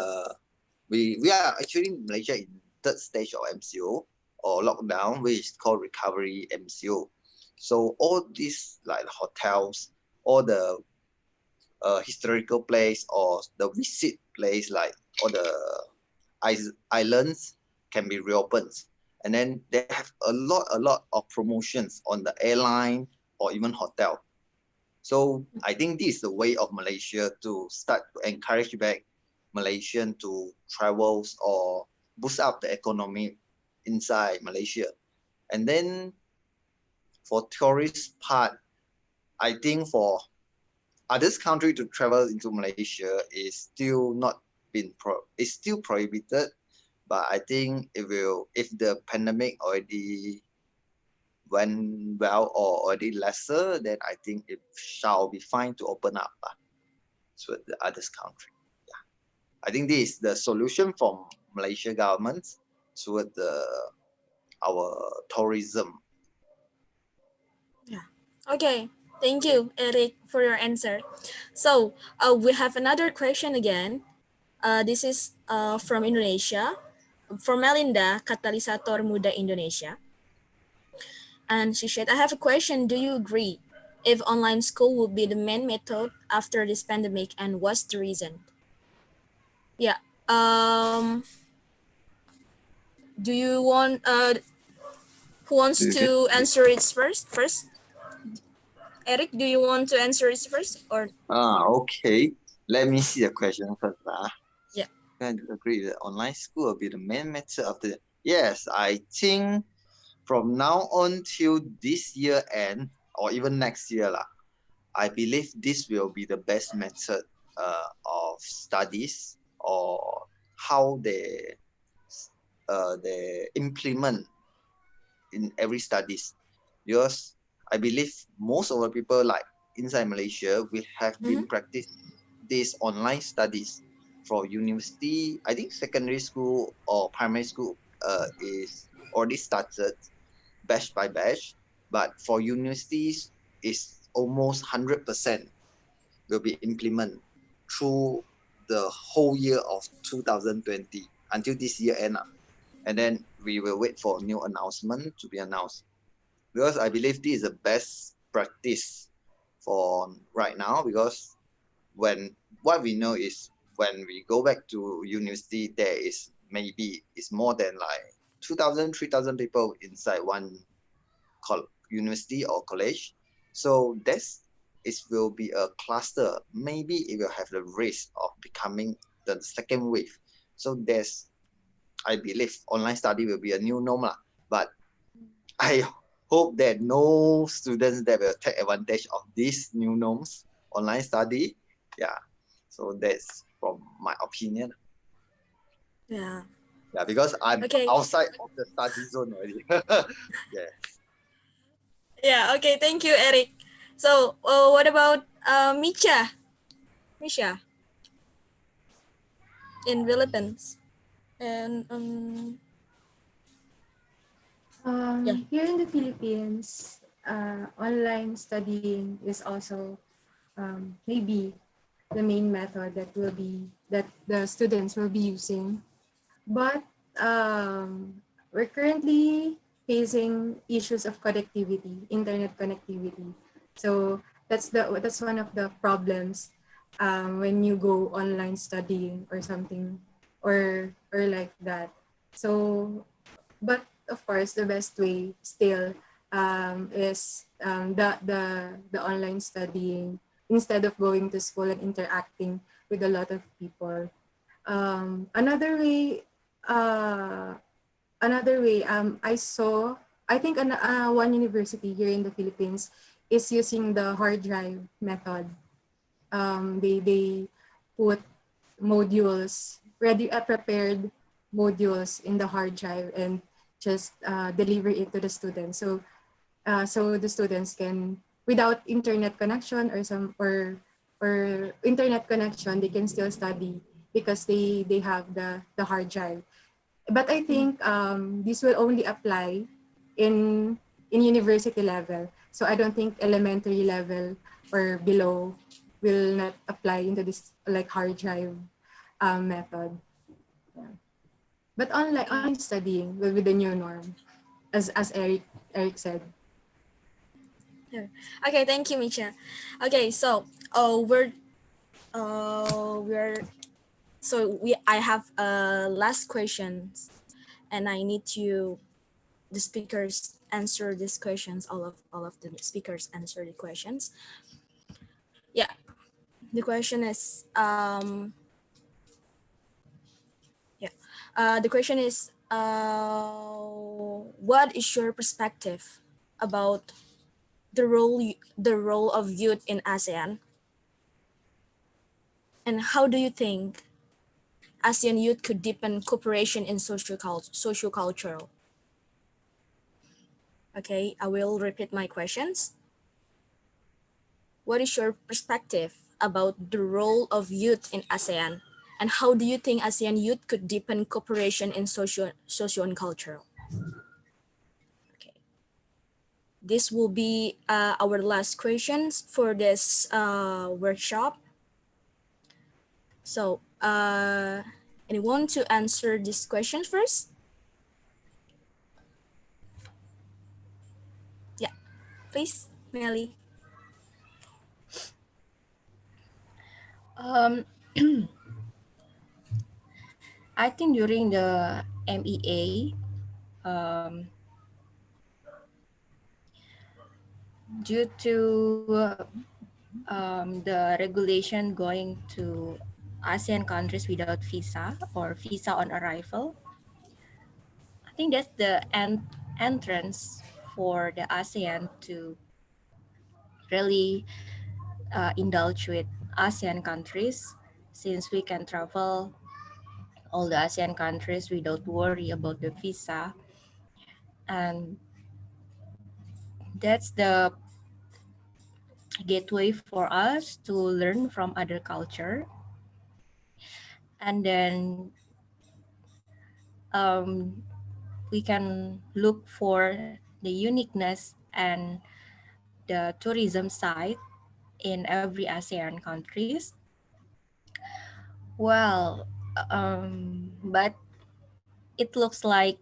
we are actually in Malaysia in third stage of MCO or lockdown, which is called recovery MCO. So all these like hotels, all the historical place or the visit place, like all the islands can be reopened. And then they have a lot of promotions on the airline or even hotel. So I think this is the way of Malaysia to start to encourage back Malaysian to travels or boost up the economy inside Malaysia. And then for tourist part, I think for others country to travel into Malaysia is still not it's still prohibited. But I think if the pandemic already went well or already lesser, then I think it shall be fine to open up to the others country. I think this is the solution from Malaysia government toward our tourism. Yeah. Okay. Thank you, Eric, for your answer. So we have another question again. This is from Indonesia, from Melinda, Katalisator Muda Indonesia. And she said, I have a question. Do you agree if online school would be the main method after this pandemic, and what's the reason? Yeah. Do you want who wants Okay. to answer it first? Eric, do you want to answer it first or? Okay. Let me see the question first. Yeah. Can you agree that online school will be the main method of the Yes, I think from now on till this year end or even next year I believe this will be the best method of studies or how they implement in every studies. Because I believe most of the people like inside Malaysia we have Mm-hmm. been practice these online studies for university. I think secondary school or primary school is already started batch by batch, but for universities is almost 100% will be implemented through the whole year of 2020 until this year end. And then we will wait for new announcement to be announced. Because I believe this is the best practice for right now because when what we know is when we go back to university there is maybe it's more than like 2,000, 3,000 people inside one university or college. So this it will be a cluster. Maybe it will have the risk of becoming the second wave. So there's, I believe online study will be a new normal, but I hope that no students that will take advantage of these new norms online study. Yeah, so that's from my opinion. Yeah. Yeah, because I'm Okay. outside of the study zone already. Yeah. Yeah. Okay. Thank you, Eric. So, what about Misha? Misha in Philippines, and yeah. Here in the Philippines, online studying is also maybe the main method that the students will be using. But we're currently facing issues of connectivity, internet connectivity. So that's one of the problems when you go online studying or something or like that. So, but of course, the best way still is the online studying instead of going to school and interacting with a lot of people. Another way, uh, I saw, I think one university here in the Philippines is using the hard drive method. They put modules, ready prepared modules in the hard drive and just deliver it to the students. So the students can, without internet connection or internet connection, they can still study because they have the hard drive. But I think this will only apply in university level. So I don't think elementary level or below will not apply into this like hard drive method. Yeah. But Okay. online studying will be the new norm, as Eric said. Yeah. Okay. Thank you, Misha. Okay. So, we're so we I have last questions, and I need to the speakers answer these questions. All of the speakers answer the questions. Yeah. The question is yeah. The question is what is your perspective about the role of youth in ASEAN, and how do you think ASEAN youth could deepen cooperation in social cultural? Okay, I will repeat my questions. What is your perspective about the role of youth in ASEAN, and how do you think ASEAN youth could deepen cooperation in social and cultural? Okay, this will be our last questions for this workshop. So, anyone to answer this question first? Yeah, please, Melly. Um, I think during the MEA, due to the regulation going to ASEAN countries without visa or visa on arrival, I think that's the entrance for the ASEAN to really indulge with ASEAN countries, since we can travel all the ASEAN countries without worry about the visa. And that's the gateway for us to learn from other culture. And then we can look for the uniqueness and the tourism side in every ASEAN countries. Well, but it looks like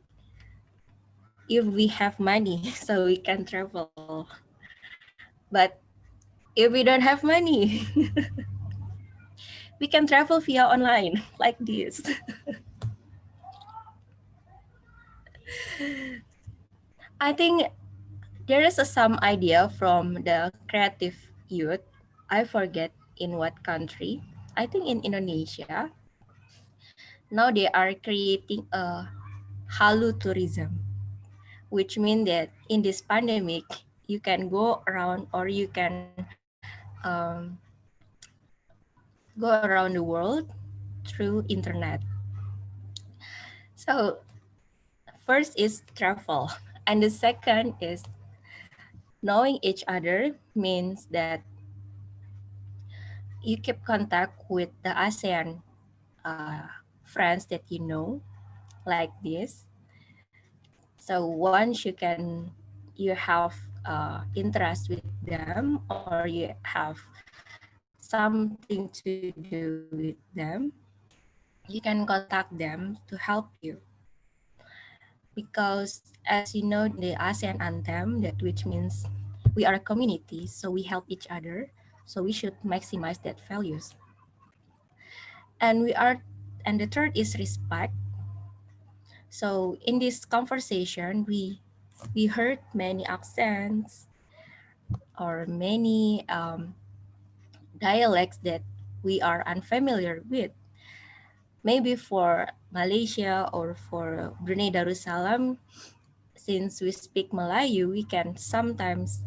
if we have money, so we can travel. But if we don't have money, we can travel via online like this. I think there is some idea from the creative youth. I forget in what country. I think in Indonesia. Now they are creating a halu tourism, which means that in this pandemic, you can go around or you can um, go around the world through internet. So first is travel, and the second is knowing each other means that you keep contact with the ASEAN friends that you know like this. So once you have interest with them or you have something to do with them, you can contact them to help you. Because as you know the ASEAN anthem, that which means we are a community, so we help each other. So we should maximize that values. And we are, and the third is respect. So in this conversation, we heard many accents or many dialects that we are unfamiliar with. Maybe for Malaysia or for Brunei Darussalam, since we speak Melayu, we can sometimes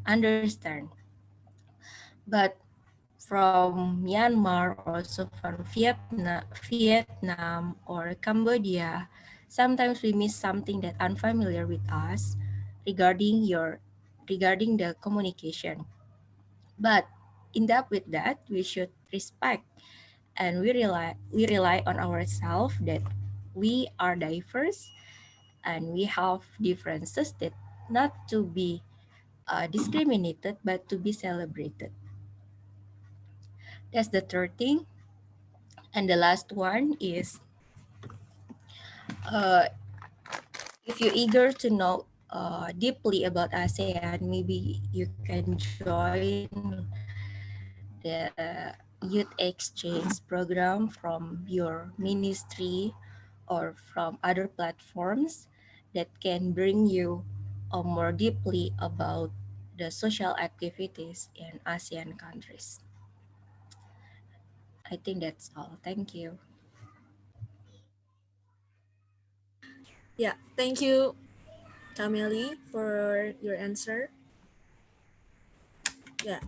understand. But from Myanmar or also from Vietnam or Cambodia, sometimes we miss something that unfamiliar with us regarding regarding the communication. But in depth with that, we should respect and we rely on ourselves that we are diverse and we have differences that not to be discriminated but to be celebrated. That's the third thing. And the last one is uh, if you're eager to know deeply about ASEAN, maybe you can join the youth exchange program from your ministry or from other platforms that can bring you more deeply about the social activities in ASEAN countries. I think that's all. Thank you. Yeah, thank you, Kameli, for your answer. Yeah,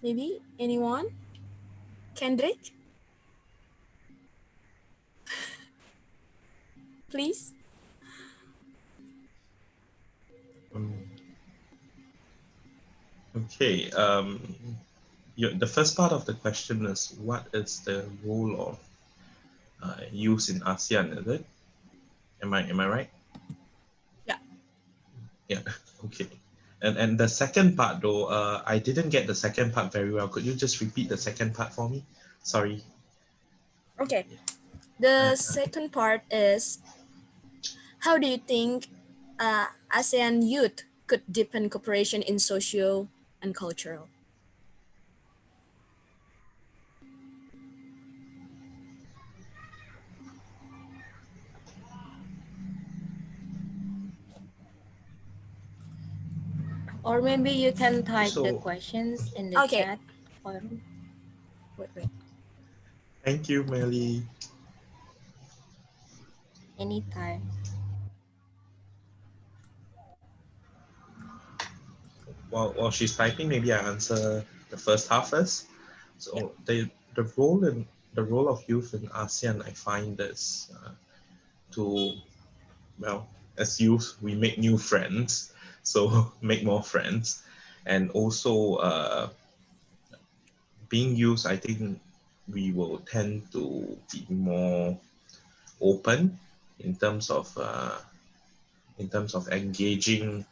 maybe anyone? Kendrick, please. Um, okay. The first part of the question is what is the role of youth in ASEAN? Is it? Am I right? Yeah. Yeah. Okay. And the second part though, I didn't get the second part very well. Could you just repeat the second part for me? Sorry. Okay. The Uh, second part is, how do you think ASEAN youth could deepen cooperation in socio and cultural? Or maybe you can type the so questions in the Okay. chat forum Wait. thank you, Melly. anytime. While she's typing, maybe I answer the first half first. Yeah. So the role of youth in ASEAN, I find is to, well, as youth we make new friends, so make more friends, and also being youth, I think we will tend to be more open in terms of engaging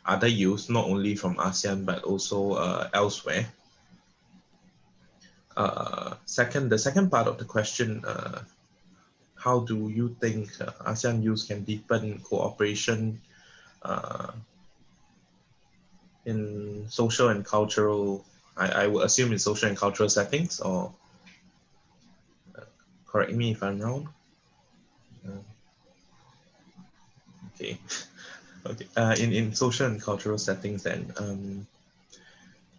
other youth, not only from ASEAN but also elsewhere. The second part of the question, how do you think ASEAN youth can deepen cooperation uh, in social and cultural? I would assume in social and cultural settings, or correct me if I'm wrong. Uh, okay. Okay. In social and cultural settings, then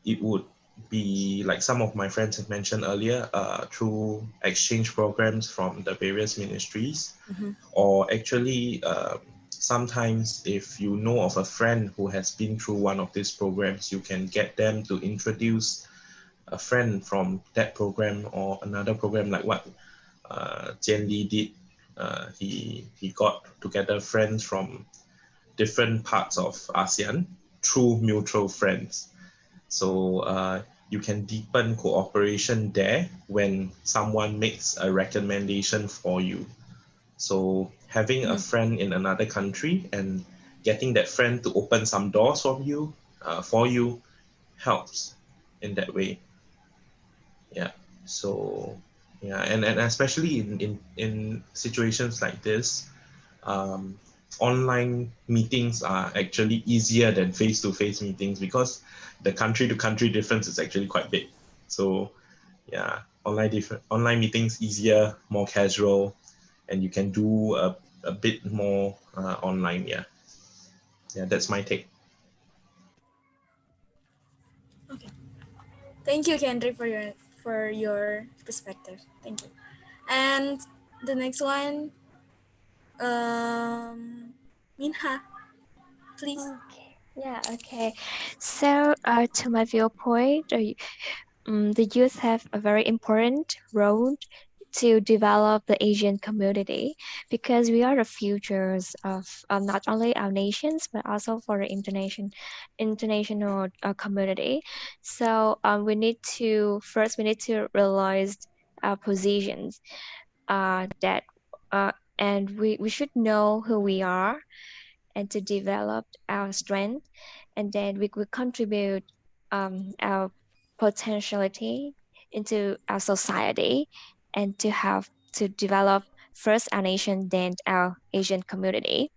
it would be like some of my friends have mentioned earlier, through exchange programs from the various ministries, or actually sometimes if you know of a friend who has been through one of these programs, you can get them to introduce a friend from that program or another program, like what Jian Li did. He got together friends from different parts of ASEAN through mutual friends. So you can deepen cooperation there when someone makes a recommendation for you. So having a friend in another country and getting that friend to open some doors for you helps in that way. Yeah. So yeah, and especially in situations like this, um, online meetings are actually easier than face-to-face meetings because the country-to-country difference is actually quite big. So yeah, online meetings easier, more casual, and you can do a bit more online. Yeah, yeah, that's my take. Okay. Thank you, Kendrick, for your perspective. Thank you. And the next one, Minha, please. Okay. Yeah, okay. So, to my viewpoint, the youth have a very important role to develop the Asian community because we are the futures of not only our nations but also for the international community. So we need to realize our positions, that and we should know who we are and to develop our strength, and then we could contribute our potentiality into our society, and to have to develop first our nation, then our Asian community.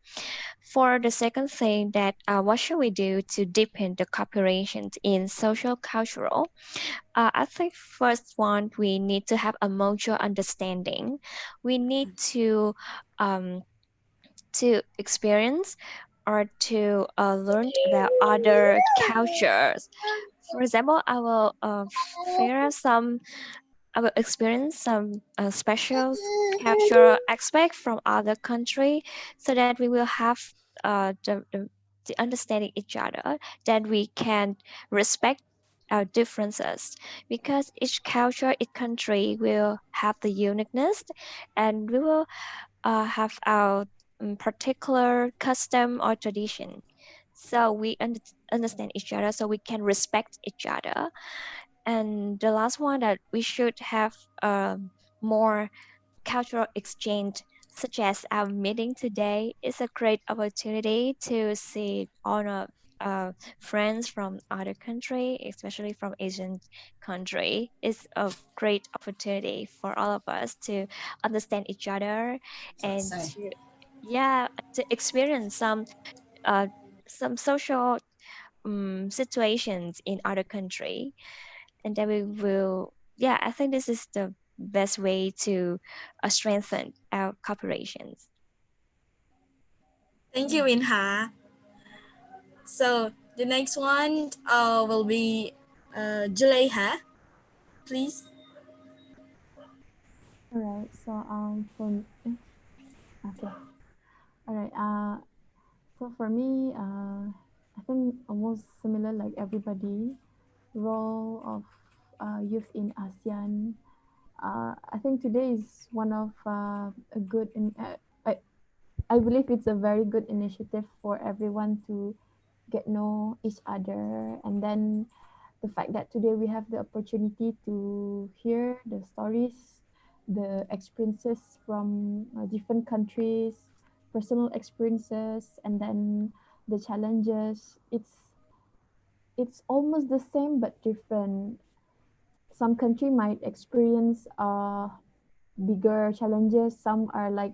For the second thing, that what should we do to deepen the cooperation in social cultural? I think first one, we need to have a mutual understanding. We need um, to experience or to learn about other cultures. For example, I will experience some special cultural aspect from other country, so that we will have the understanding each other, that we can respect our differences, because each culture, each country will have the uniqueness, and we will have our particular custom or tradition. So we understand each other, so we can respect each other. And the last one, that we should have more cultural exchange, such as our meeting today is a great opportunity to see all of friends from other country, especially from Asian country. It's a great opportunity for all of us to understand each other, and to, yeah, to experience uh, some social situations in other country, and then we will, yeah, I think this is the best way to strengthen our cooperations. Thank you, Minha. So the next one will be Juleha, please. All right. So okay. All right. So for me, I think almost similar like everybody. Role of youth in ASEAN. I think today is one of a good. I believe it's a very good initiative for everyone to get know each other, and then the fact that today we have the opportunity to hear the stories, the experiences from different countries, personal experiences, and then the challenges. It's almost the same but different. Some country might experience bigger challenges. Some are like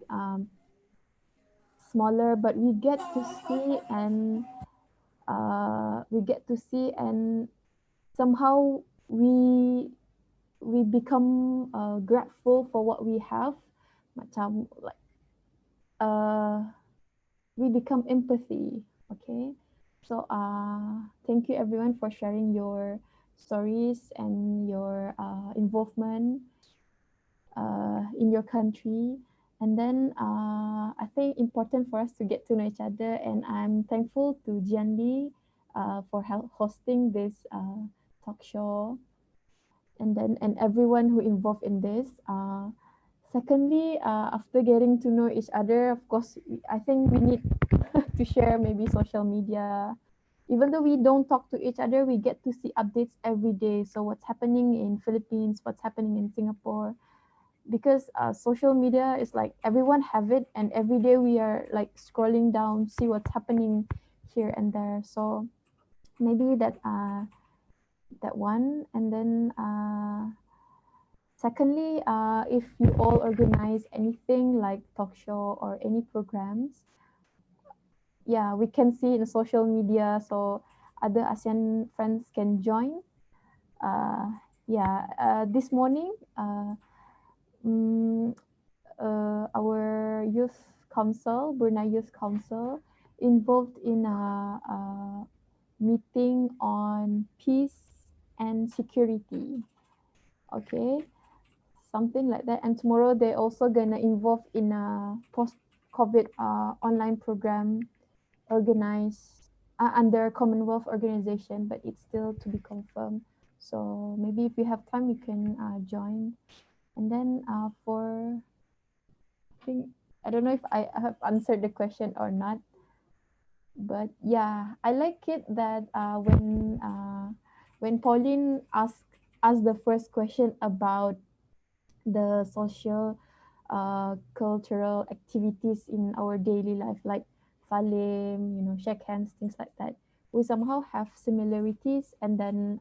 smaller, but we get to see, and somehow we become grateful for what we have, macam like uh, we become empathy. Okay, so thank you everyone for sharing your stories and your involvement in your country. And then I think important for us to get to know each other. And I'm thankful to Jian Li for hosting this talk show, and then and everyone who involved in this. Secondly, after getting to know each other, of course, I think we need to share maybe social media. Even though we don't talk to each other, we get to see updates every day. So what's happening in Philippines, what's happening in Singapore, because social media is like everyone have it, and every day we are like scrolling down, see what's happening here and there. So maybe that one. And then secondly, if you all organize anything like talk show or any programs, yeah, we can see in social media, so other ASEAN friends can join. This morning, mm, our youth council, Brunei Youth Council, involved in a meeting on peace and security. Okay, something like that. And tomorrow they also gonna involve in a post-COVID online program organized under Commonwealth organization, but it's still to be confirmed. So maybe if you have time, you can join. And then for I think I don't know if I have answered the question or not, but yeah, I like it that when Pauline asked the first question about the social cultural activities in our daily life, like salim, shake hands, things like that. We somehow have similarities, and then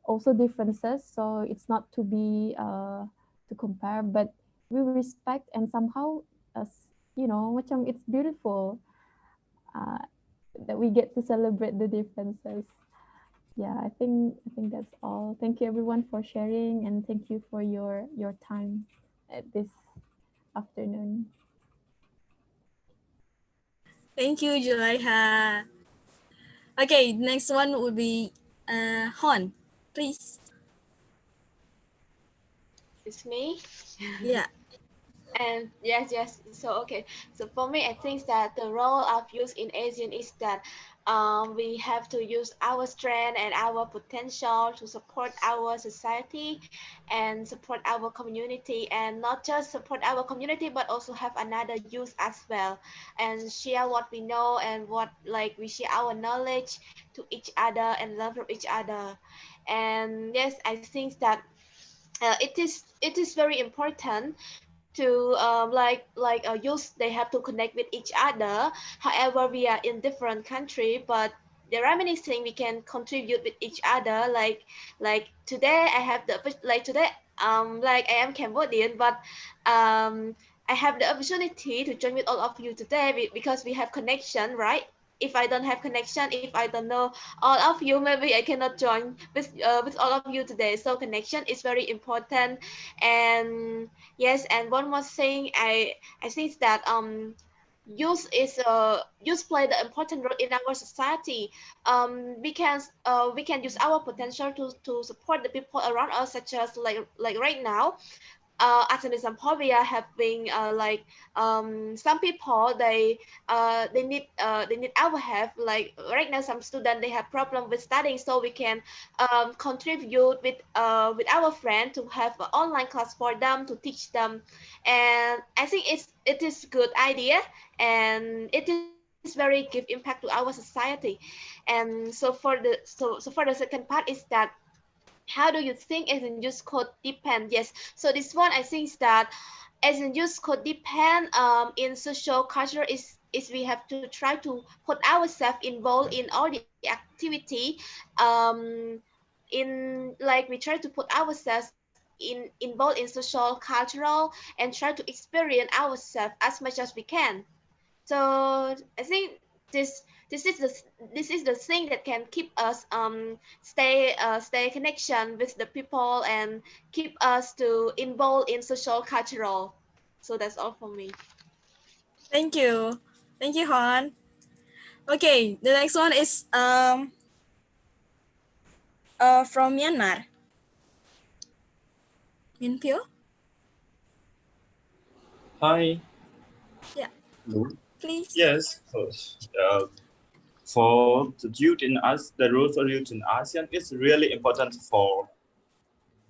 also differences. So it's not to be to compare, but we respect, and somehow as macam it's beautiful uh, that we get to celebrate the differences. Yeah, I think that's all. Thank you everyone for sharing, and thank you for your time at this afternoon. Thank you, Julaiha. Okay, next one would be Hon, please. It's me. Yeah. And yes. So okay. So for me, I think that the role of youth in ASEAN is that we have to use our strength and our potential to support our society and support our community, and not just support our community, but also have another youth as well, and share what we know and what like we share our knowledge to each other and learn from each other. And yes, I think that it is very important to youth. They have to connect with each other. However, we are in different country, but there are many things we can contribute with each other. Like today I have the like today like I am Cambodian, but I have the opportunity to join with all of you today because we have connection, right? If I don't have connection, if I don't know all of you, maybe I cannot join with all of you today. So connection is very important. And yes, and one more thing, I think that youth play the important role in our society. We can use our potential to support the people around us, such as like right now, as an example, we are having some people, they need our help. Like right now, some students, they have problem with studying, so we can contribute with our friend to have an online class for them to teach them. And I think it is good idea, and it is very give impact to our society. And so for the second part is that, how do you think Asian youth could depend? Yes, so this one I think is that Asian youth could depend in social culture is we have to try to put ourselves involved in all the activity, um in like we try to put ourselves involved in social cultural and try to experience ourselves as much as we can. So I think this this is the this is the thing that can keep us stay connection with the people and keep us to involve in social cultural. So that's all for me. Thank you. Thank you, Han. Okay, the next one is from Myanmar. Min Pyo? Hi. Yeah, Hello. please. Yes. For the youth in us, the roles of youth in ASEAN is really important for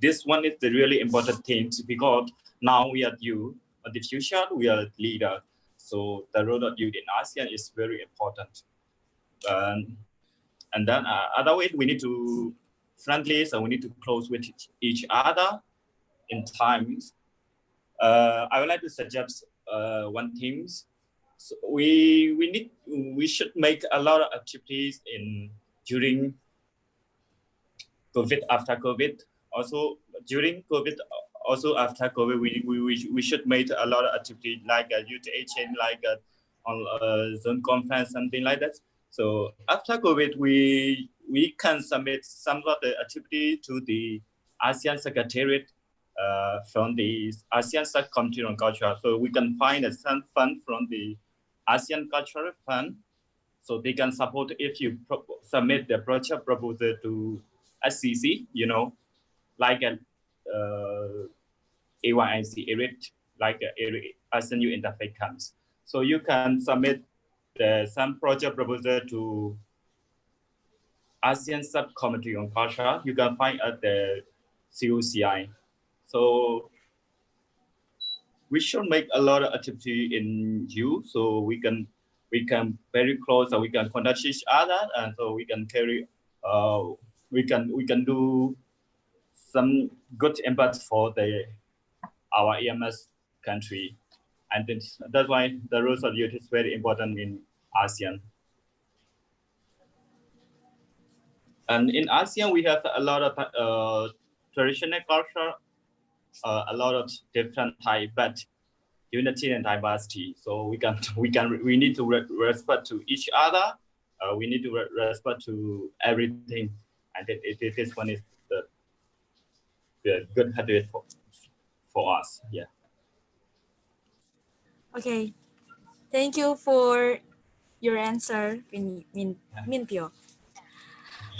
this one is the really important thing because now we are youth, but the future we are leader. So the role of youth in ASEAN is very important. Um, and then otherwise we need to friendly, so we need to close with each other in times. I would like to suggest one thing. So we should make a lot of activities in during COVID, after COVID, also during COVID, also after COVID, we should make a lot of activity like a youth exchange, like on Zoom conference, something like that. So after COVID, we can submit some of the activity to the ASEAN Secretariat from the ASEAN Subcommittee on Culture. So we can find some fund from the ASEAN Cultural Fund so they can support if you submit the project proposal to SCC, like an AYIC, ERIT, like ASEAN Youth Interfaith Camps. So you can submit some project proposal to ASEAN Subcommittee on Culture. You can find at the COCI. So we should make a lot of activity in you, so we can very close, so we can contact each other, and so we can carry, we can do some good impact for our EMS country, and that's why the rules of youth is very important in ASEAN. And in ASEAN, we have a lot of traditional culture, a lot of different type, but unity and diversity. So we need to respect to each other. We need to respect to everything, and this one is the good habit for us. Yeah. Okay, thank you for your answer, Min Pyo.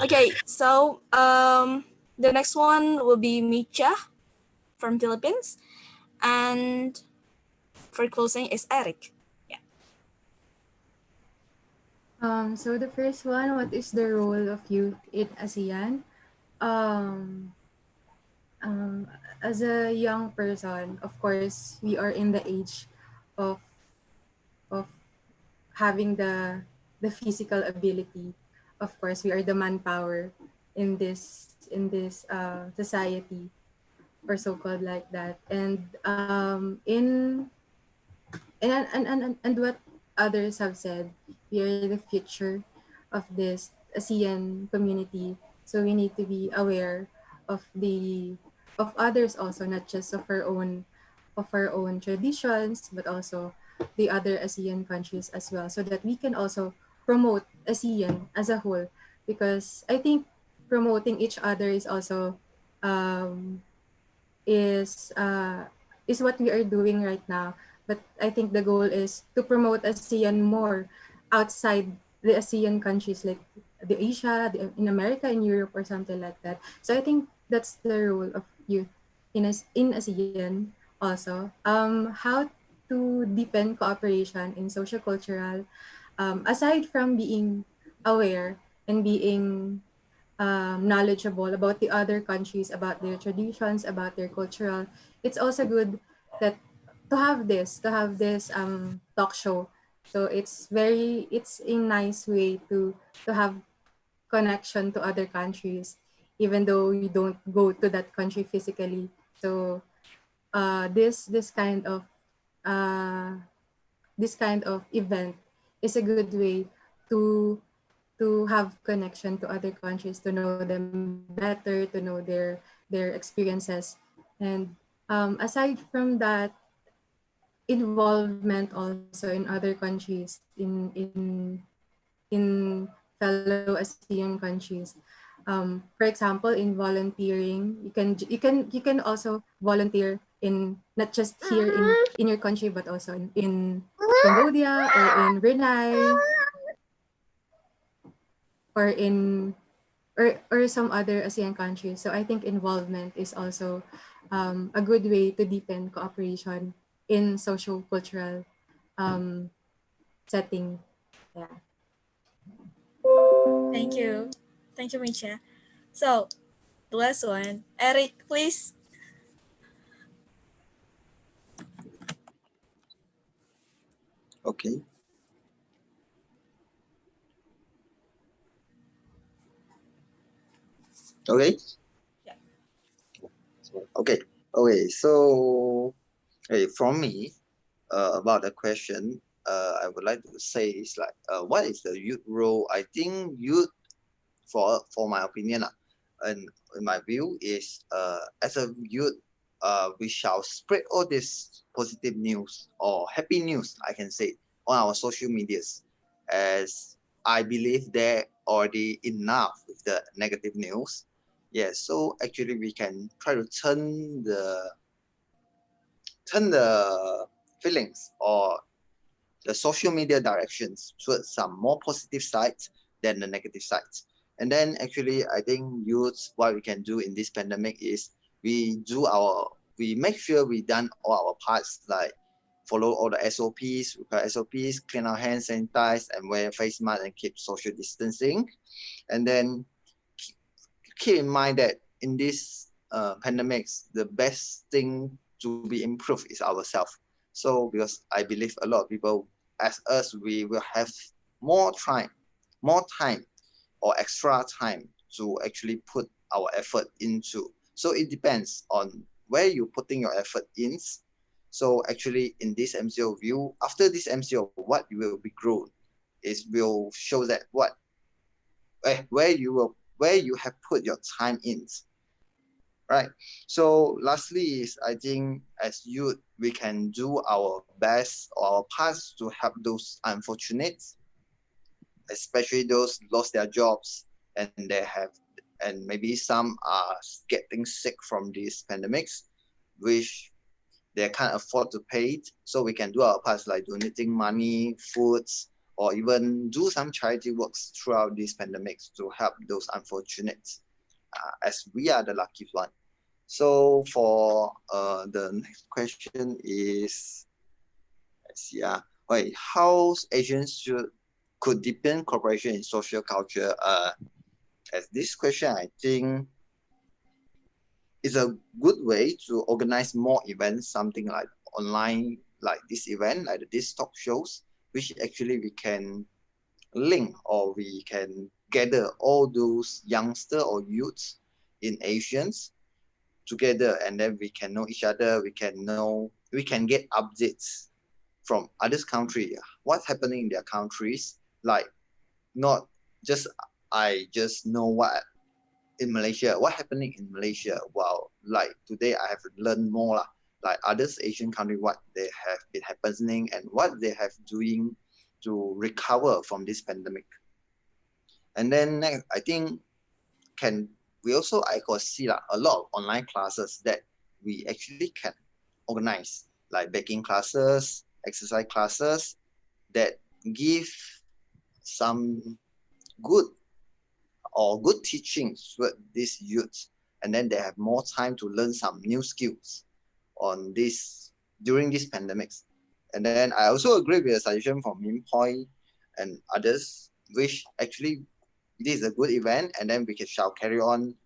Okay, so the next one will be Micha from Philippines, and for closing is Eric. Yeah. So the first one, what is the role of youth in ASEAN? Um, um, as a young person, of course, we are in the age of of having the physical ability. Of course, we are the manpower in this society, or so called like that. And and what others have said, we are the future of this ASEAN community. So we need to be aware of the of others also, not just of our own traditions, but also the other ASEAN countries as well, so that we can also promote ASEAN as a whole. Because I think promoting each other is also um, is what we are doing right now. But I think the goal is to promote ASEAN more outside the ASEAN countries, like the Asia, in America, in Europe, or something like that. So I think that's the role of youth in ASEAN also. How to deepen cooperation in social cultural, aside from being aware and being knowledgeable about the other countries, about their traditions, about their cultural. It's also good that to have this talk show. So it's a nice way to have connection to other countries, even though you don't go to that country physically. So uh, this kind of event is a good way to have connection to other countries, to know them better, to know their experiences. And aside from that, involvement also in other countries, in fellow ASEAN countries. For example, in volunteering, you can also volunteer in not just here in your country, but also in Cambodia or in Brunei or in or some other ASEAN countries. So I think involvement is also a good way to deepen cooperation in social cultural um, setting. Yeah. Thank you, Micha. So the last one, Eric, please. Okay. Okay. Yeah. Okay. Okay. So, hey, from me, about the question, I would like to say is like, what is the youth role? I think youth, for my opinion, and in my view, is as a youth, we shall spread all this positive news or happy news, I can say, on our social medias, as I believe there already enough with the negative news. Yeah, so actually we can try to turn the feelings or the social media directions towards some more positive sides than the negative sides. And then actually, I think youths, what we can do in this pandemic is we make sure we done all our parts, like follow all the SOPs, SOPs, clean our hands, sanitize, and wear face mask and keep social distancing. And then keep in mind that in this pandemics, the best thing to be improved is ourselves. So because I believe a lot of people, as us, we will have more time or extra time to actually put our effort into. So it depends on where you're putting your effort in. So actually in this MCO view, after this MCO, what you will be grown is will show that where you have put your time in, right? So lastly is I think as youth we can do our best or our parts to help those unfortunate, especially those lost their jobs and they have and maybe some are getting sick from these pandemics, which they can't afford to pay it. So we can do our parts like donating money, foods, or even do some charity works throughout these pandemics to help those unfortunate, as we are the lucky one. So for the next question is, let's see, wait, how Asians could deepen cooperation in social culture? As this question, I think is a good way to organize more events, something like online, like this event, like this talk shows, which actually we can link or we can gather all those youngster or youths in Asians together, and then we can know each other, we can get updates from others country, what's happening in their countries, like not just I just know what in Malaysia, what happening in Malaysia. Wow, like today I have learned more lah, like others Asian country, what they have been happening and what they have doing to recover from this pandemic. And then next, I think can we also I could see like a lot of online classes that we actually can organize, like baking classes, exercise classes that give some good good teachings with these youths, and then they have more time to learn some new skills on this during these pandemics. And then I also agree with a suggestion from Minpoint and others, which actually this is a good event, and then we shall carry on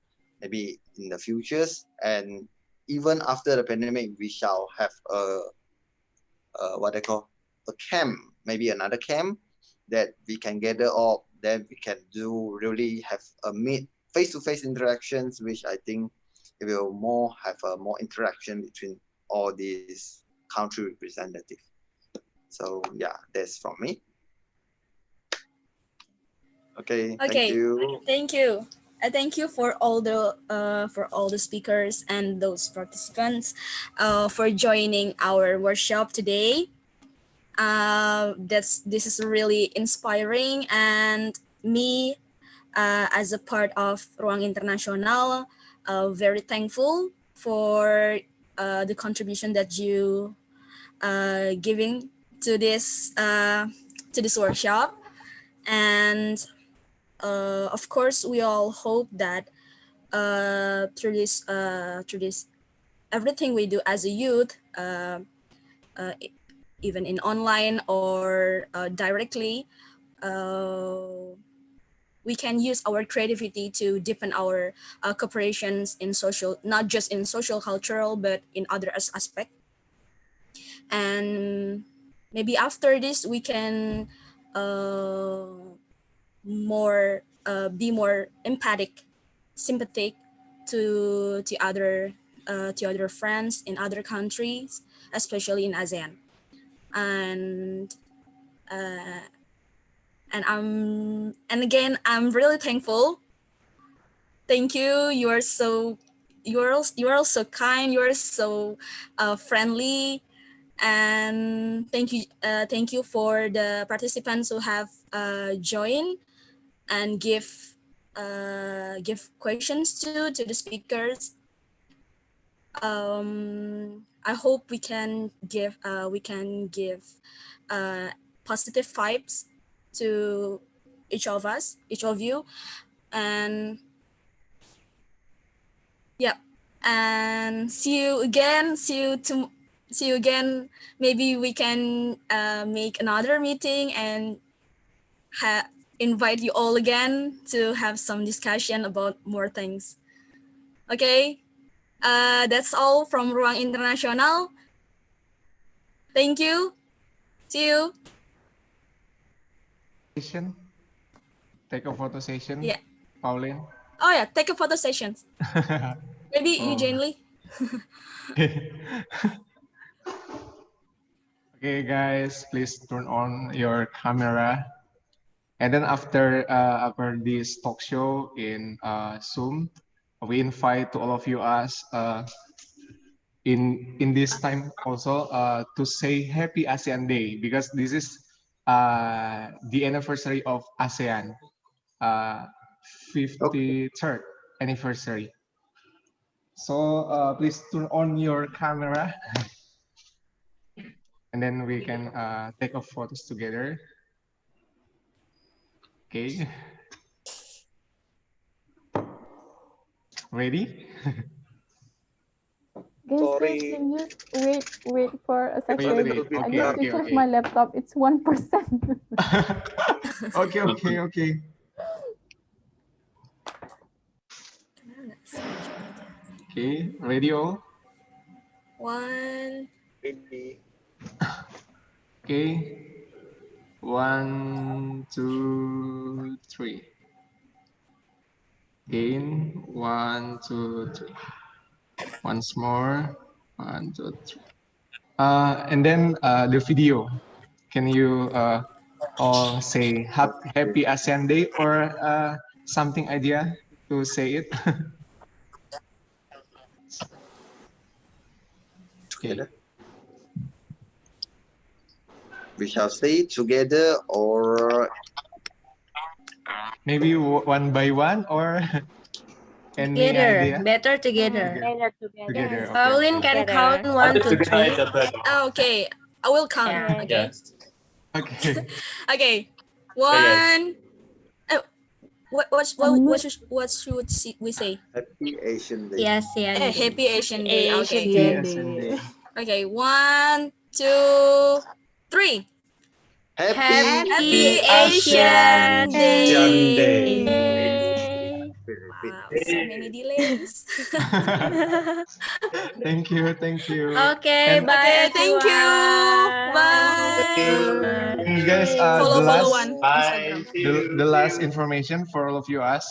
maybe in the futures, and even after the pandemic we shall have what they call a camp, maybe another camp that we can gather up, then we can do really have a meet face-to-face interactions, which I think it will more have a more interaction between all these country representatives. So yeah, that's from me. Okay, thank Okay, you. thank you. Thank you for all the speakers and those participants for joining our workshop today. This is really inspiring, and me as a part of Ruang Internasional, very thankful for the contribution that you giving to this workshop. And of course, we all hope that through this everything we do as a youth, uh, even in online or directly, uh, we can use our creativity to deepen our cooperations in social, not just in social cultural, but in other aspect. And maybe after this we can more be more empathic, sympathetic to other friends in other countries, especially in ASEAN. And uh, and again, I'm really thankful. Thank you. You are so kind. You are so friendly. And thank you for the participants who have joined and give questions to the speakers. I hope we can give positive vibes to each of you. And yeah, and see you again. Maybe we can make another meeting and invite you all again to have some discussion about more things. Okay, that's all from Ruang Internasional. Thank you. See you. Take a photo session. Yeah. Pauline. Oh yeah, take a photo sessions. Maybe you, Jane Lee. Okay, guys, please turn on your camera. And then after this talk show in Zoom, we invite to all of you us in this time also to say Happy ASEAN Day, because this is the anniversary of ASEAN, 53rd anniversary. So please turn on your camera, and then we can take a photos together. Okay. Ready? Guys, can you wait for a second? Wait. I Okay, need to okay, check okay. my laptop. It's 1%. Okay. Okay, radio. One. Okay. 1, 2, 3. Again, 1, 2, 3. Once more, 1, 2, 3. And then the video. Can you all say happy ASEAN Day or something idea to say it? Okay. We shall say together or maybe one by one or any Together, idea? better together. Together. Okay. Pauline can count 1 to 3. Okay, I will count. Yeah. Okay. Okay. Okay. One. What should we say? Happy Asian Day. Yes, yeah. Happy Asian Day. Okay. Asian Day. Okay. 1, 2, 3. Happy Asian Asian Day. Day. Wow, so many delays. Thank you. Okay, bye Okay, thank you. everyone. Bye. Guys, Follow one Instagram. the last information for all of you us.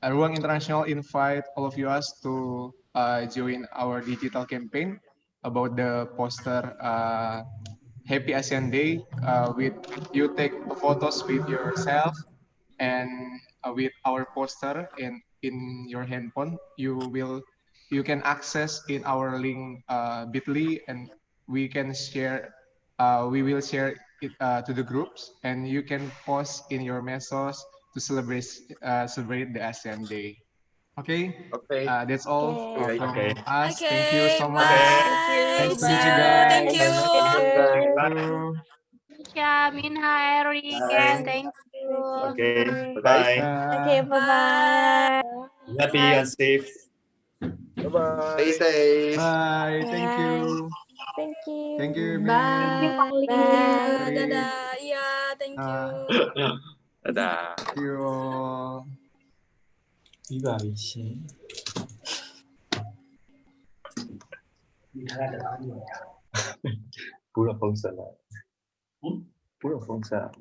Ruang International invite all of you us to join our digital campaign about the poster Happy ASEAN Day. With you take photos with yourself and with our poster in your handphone. You can access in our link bit.ly, and we can share. We will share it to the groups, and you can post in your mesos to celebrate the ASEAN Day. Okay. Okay. That's all Okay. from Okay. us. Thank you Okay, so much. Okay. Thank you. Nice bye. to meet See you you. guys. Thank Thank you. Nice to meet you you. guys. Thank Bye. you. Misha, Minha, Eric, and Bye. thank Thank you. Okay. you. Bye. Okay, Bye. bye-bye. Be happy and safe. Stay Bye. safe. Bye. Thank Bye. you. Thank Thank you, you. Thank you, Min. Bye. Pauline. Dadah. Eric. Bye. Dadah. Yeah, thank you. Dadah. Thank you all. 一百一十。不用风扇了。不用风扇。